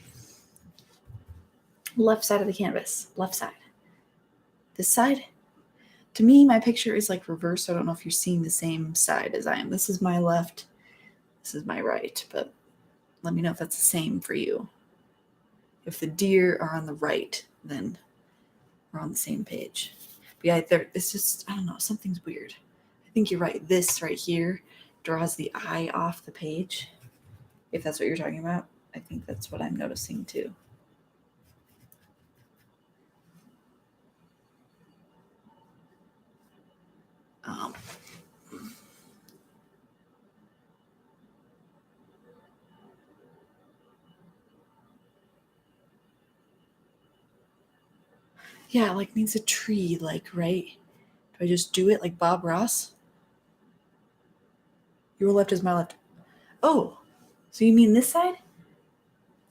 Left side of the canvas. Left side. This side? To me, my picture is like reversed. So I don't know if you're seeing the same side as I am. This is my left. This is my right. But let me know if that's the same for you. If the deer are on the right, then we're on the same page. But yeah, it's just, I don't know, something's weird. I think you're right. This right here draws the eye off the page. If that's what you're talking about, I think that's what I'm noticing too. Yeah, like needs a tree, like, right? Do I just do it like Bob Ross? Your left is my left. Oh, so you mean this side?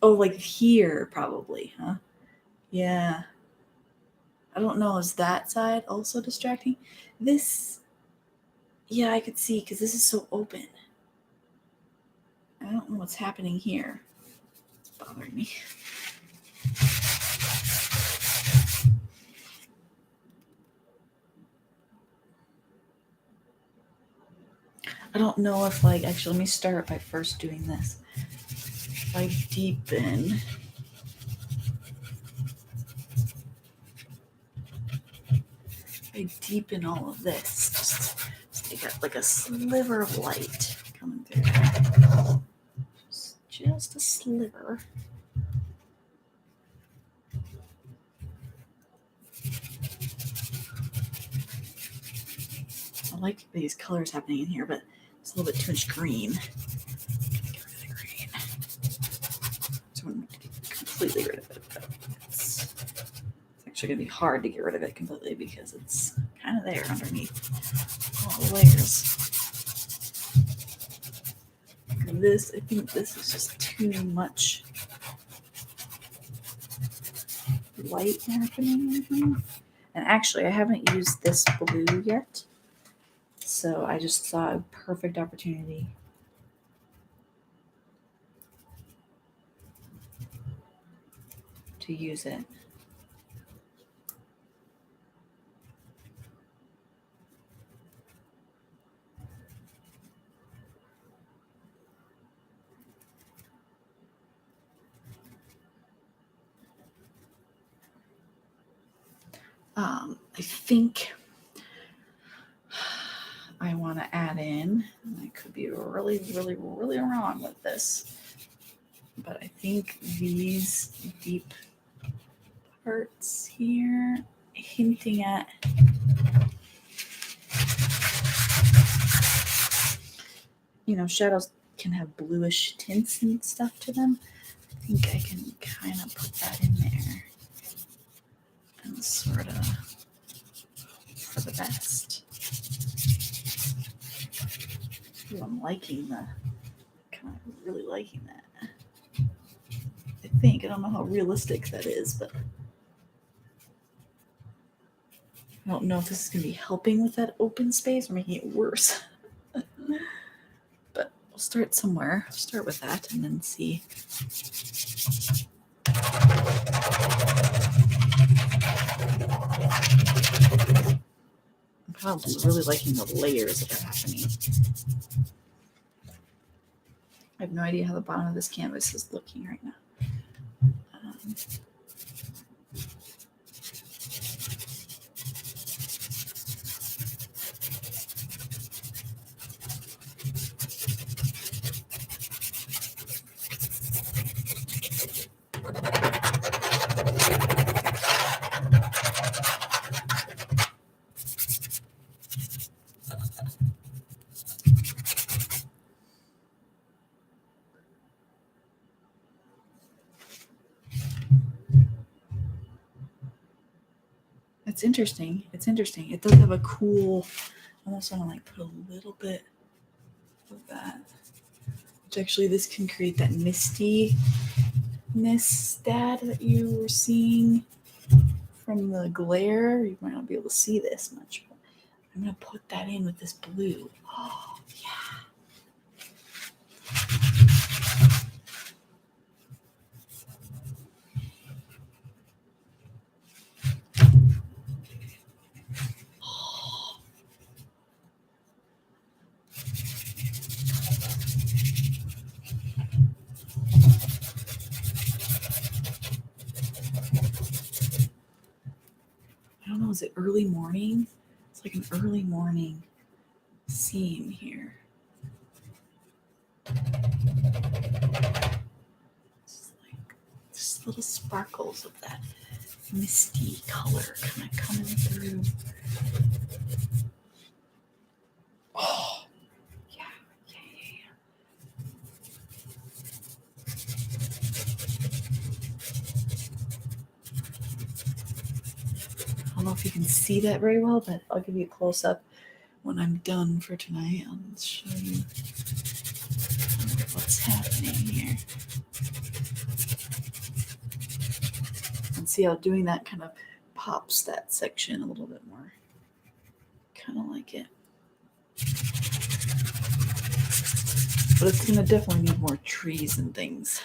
Oh, like here, probably, huh? Yeah. I don't know. Is that side also distracting? This, yeah, I could see because this is so open. I don't know what's happening here. It's bothering me. I don't know if, like, actually, let me start by first doing this. If I deepen. I deepen all of this. Just take out like a sliver of light coming through. Just a sliver. I like these colors happening in here, but it's a little bit too much green. Get rid of the green. So I'm going to get completely rid of it. It's actually going to be hard to get rid of it completely because it's kind of there underneath all the layers. And this, I think this is just too much light happening in here. And actually, I haven't used this blue yet. So I just saw a perfect opportunity to use it. I think I want to add in, and I could be really wrong with this, but I think these deep parts here, hinting at shadows can have bluish tints and stuff to them. I think I can kind of put that in there and sort of for the best. Ooh, I'm liking really liking that. I don't know how realistic that is, but I don't know if this is going to be helping with that open space or making it worse. But we'll start somewhere. Start with that and then see. child's really liking the layers that are happening. I have no idea how the bottom of this canvas is looking right now. It's interesting. It's interesting. It does have a cool, I almost want to like put a little bit of that. Which actually this can create that mistiness dad that you were seeing from the glare. You might not be able to see this much, but I'm going to put that in with this blue. Oh, yeah. I don't know, is it early morning? It's like an early morning scene here. It's like just little sparkles of that misty color kind of coming through. Oh, yeah. I don't know if you can see that very well, but I'll give you a close up when I'm done for tonight. I'll show you what's happening here. And see how doing that kind of pops that section a little bit more. Kind of like it. But it's going to definitely need more trees and things.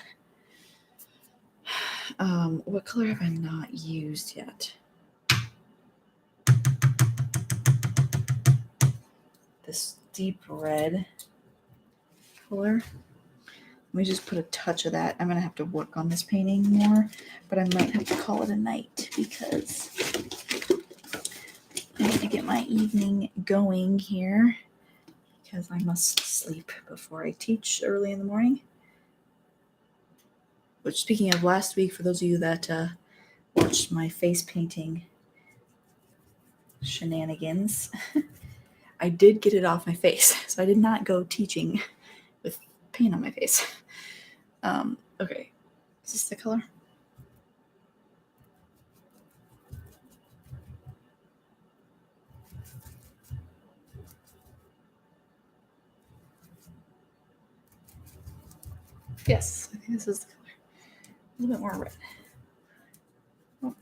What color have I not used yet? This deep red color. Let me just put a touch of that. I'm going to have to work on this painting more, but I might have to call it a night because I need to get my evening going here because I must sleep before I teach early in the morning. Which, speaking of last week, for those of you that watched my face painting shenanigans, I did get it off my face. So I did not go teaching with paint on my face. Okay, is this the color? Yes, I think this is the color. A little bit more red. Oh.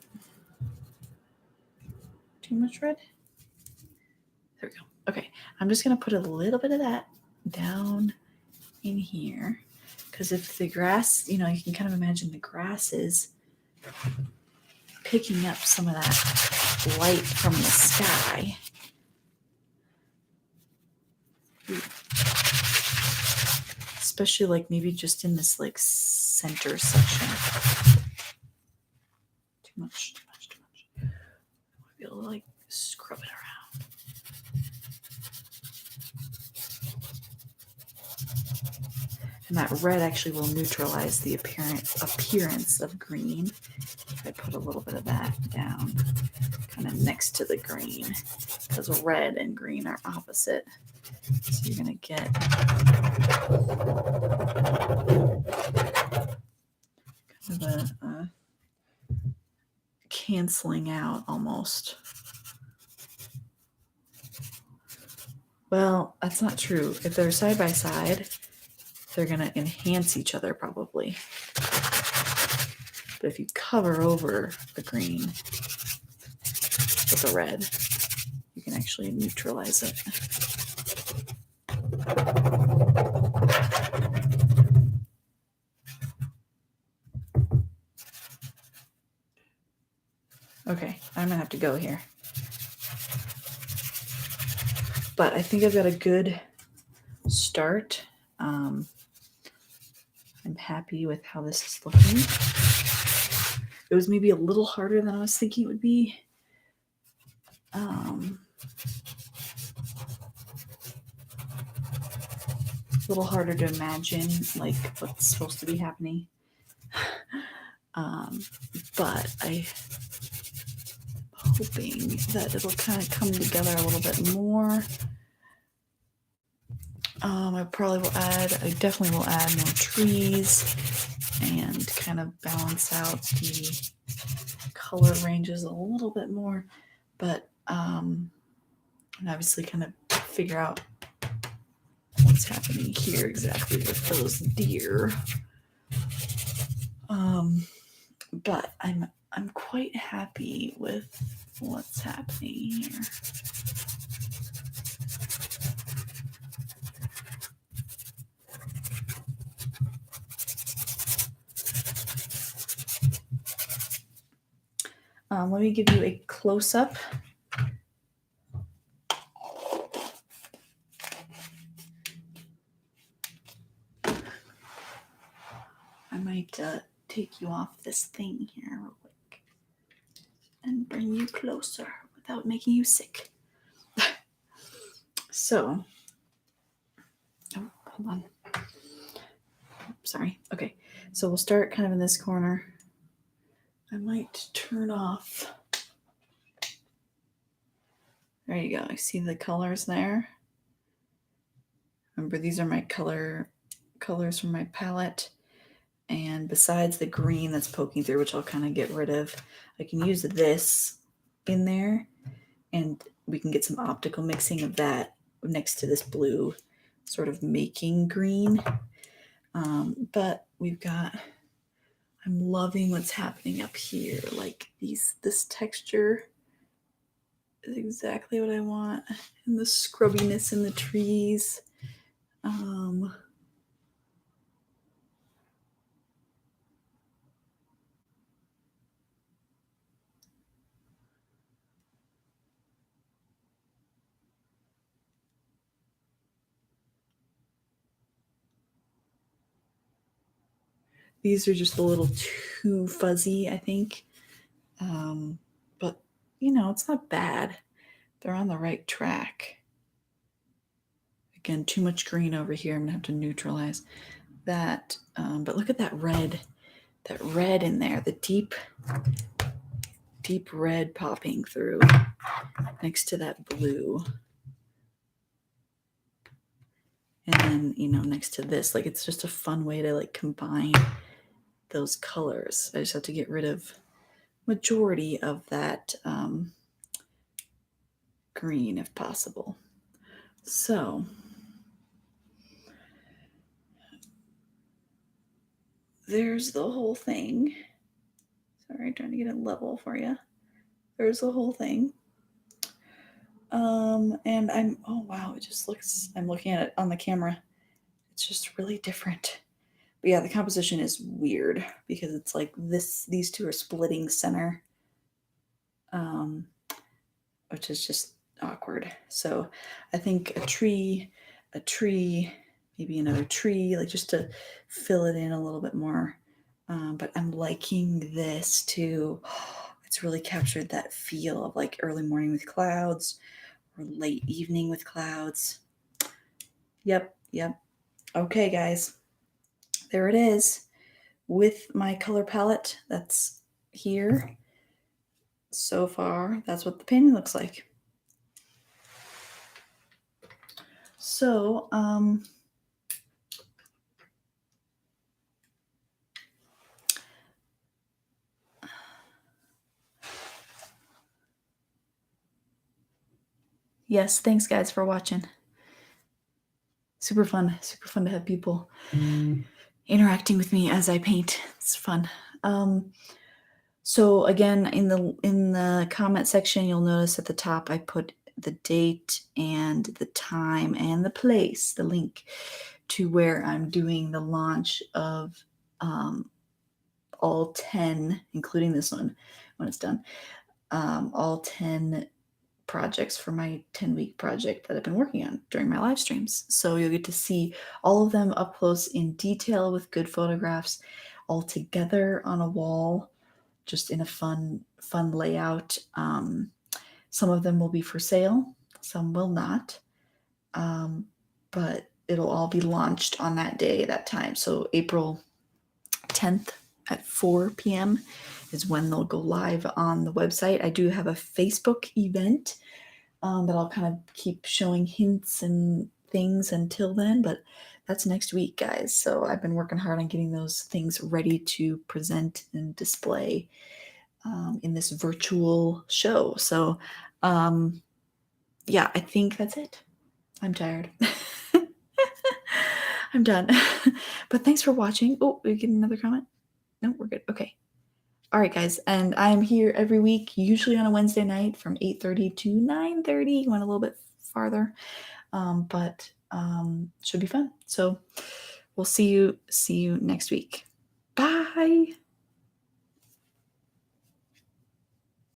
Too much red? There we go. Okay, I'm just going to put a little bit of that down in here. Because if the grass, you can kind of imagine the grass is picking up some of that light from the sky. Especially like maybe just in this like center section. Too much. I'll be able to like scrub it around. And that red actually will neutralize the appearance of green. If I put a little bit of that down kind of next to the green, because red and green are opposite. So you're going to get kind of a canceling out almost. Well, that's not true. If they're side by side, they're going to enhance each other probably. But if you cover over the green with the red, you can actually neutralize it. Okay, I'm going to have to go here. But I think I've got a good start. I'm happy with how this is looking. It was maybe a little harder than I was thinking it would be. A little harder to imagine like what's supposed to be happening. But I'm hoping that it'll kind of come together a little bit more. I definitely will add more trees and kind of balance out the color ranges a little bit more, but and obviously kind of figure out what's happening here exactly with those deer. But I'm quite happy with what's happening here. Let me give you a close-up. I might take you off this thing here real quick and bring you closer without making you sick. So, oh, hold on. Sorry. Okay, so we'll start kind of in this corner. I might turn off. There you go. I see the colors there. Remember, these are my colors from my palette. And besides the green that's poking through, which I'll kind of get rid of, I can use this in there, and we can get some optical mixing of that next to this blue, sort of making green. But I'm loving what's happening up here. Like this texture is exactly what I want, and the scrubbiness in the trees. These are just a little too fuzzy, I think. But, it's not bad. They're on the right track. Again, too much green over here. I'm going to have to neutralize that. But look at that red in there, the deep red popping through next to that blue. And then, next to this, like, it's just a fun way to like combine those colors. I just have to get rid of majority of that green if possible. So there's the whole thing. Sorry, trying to get it level for you. There's the whole thing. And oh wow, I'm looking at it on the camera. It's just really different. But yeah, the composition is weird because it's like these two are splitting center, which is just awkward. So I think a tree, maybe another tree, like just to fill it in a little bit more. But I'm liking this too. It's really captured that feel of like early morning with clouds or late evening with clouds. Yep. Okay, guys. There it is with my color palette that's here. So far, that's what the painting looks like. So, yes, thanks guys for watching. Super fun to have people interacting with me as I paint. It's fun. So again, in the comment section, you'll notice at the top I put the date and the time and the place, the link to where I'm doing the launch of all 10, including this one when it's done, all 10 projects for my 10-week project that I've been working on during my live streams. So you'll get to see all of them up close in detail with good photographs all together on a wall, just in a fun layout. Some of them will be for sale, some will not. But it'll all be launched on that day, that time. So April 10th at 4 p.m. is when they'll go live on the website. I do have a Facebook event that I'll kind of keep showing hints and things until then, but that's next week, guys. So I've been working hard on getting those things ready to present and display in this virtual show. So yeah, I think that's it. I'm tired. I'm done. But thanks for watching. Oh, we get another comment? No, we're good. Okay. All right, guys. And I'm here every week, usually on a Wednesday night from 8:30 to 9:30. Went a little bit farther, but should be fun. So we'll see you next week. Bye.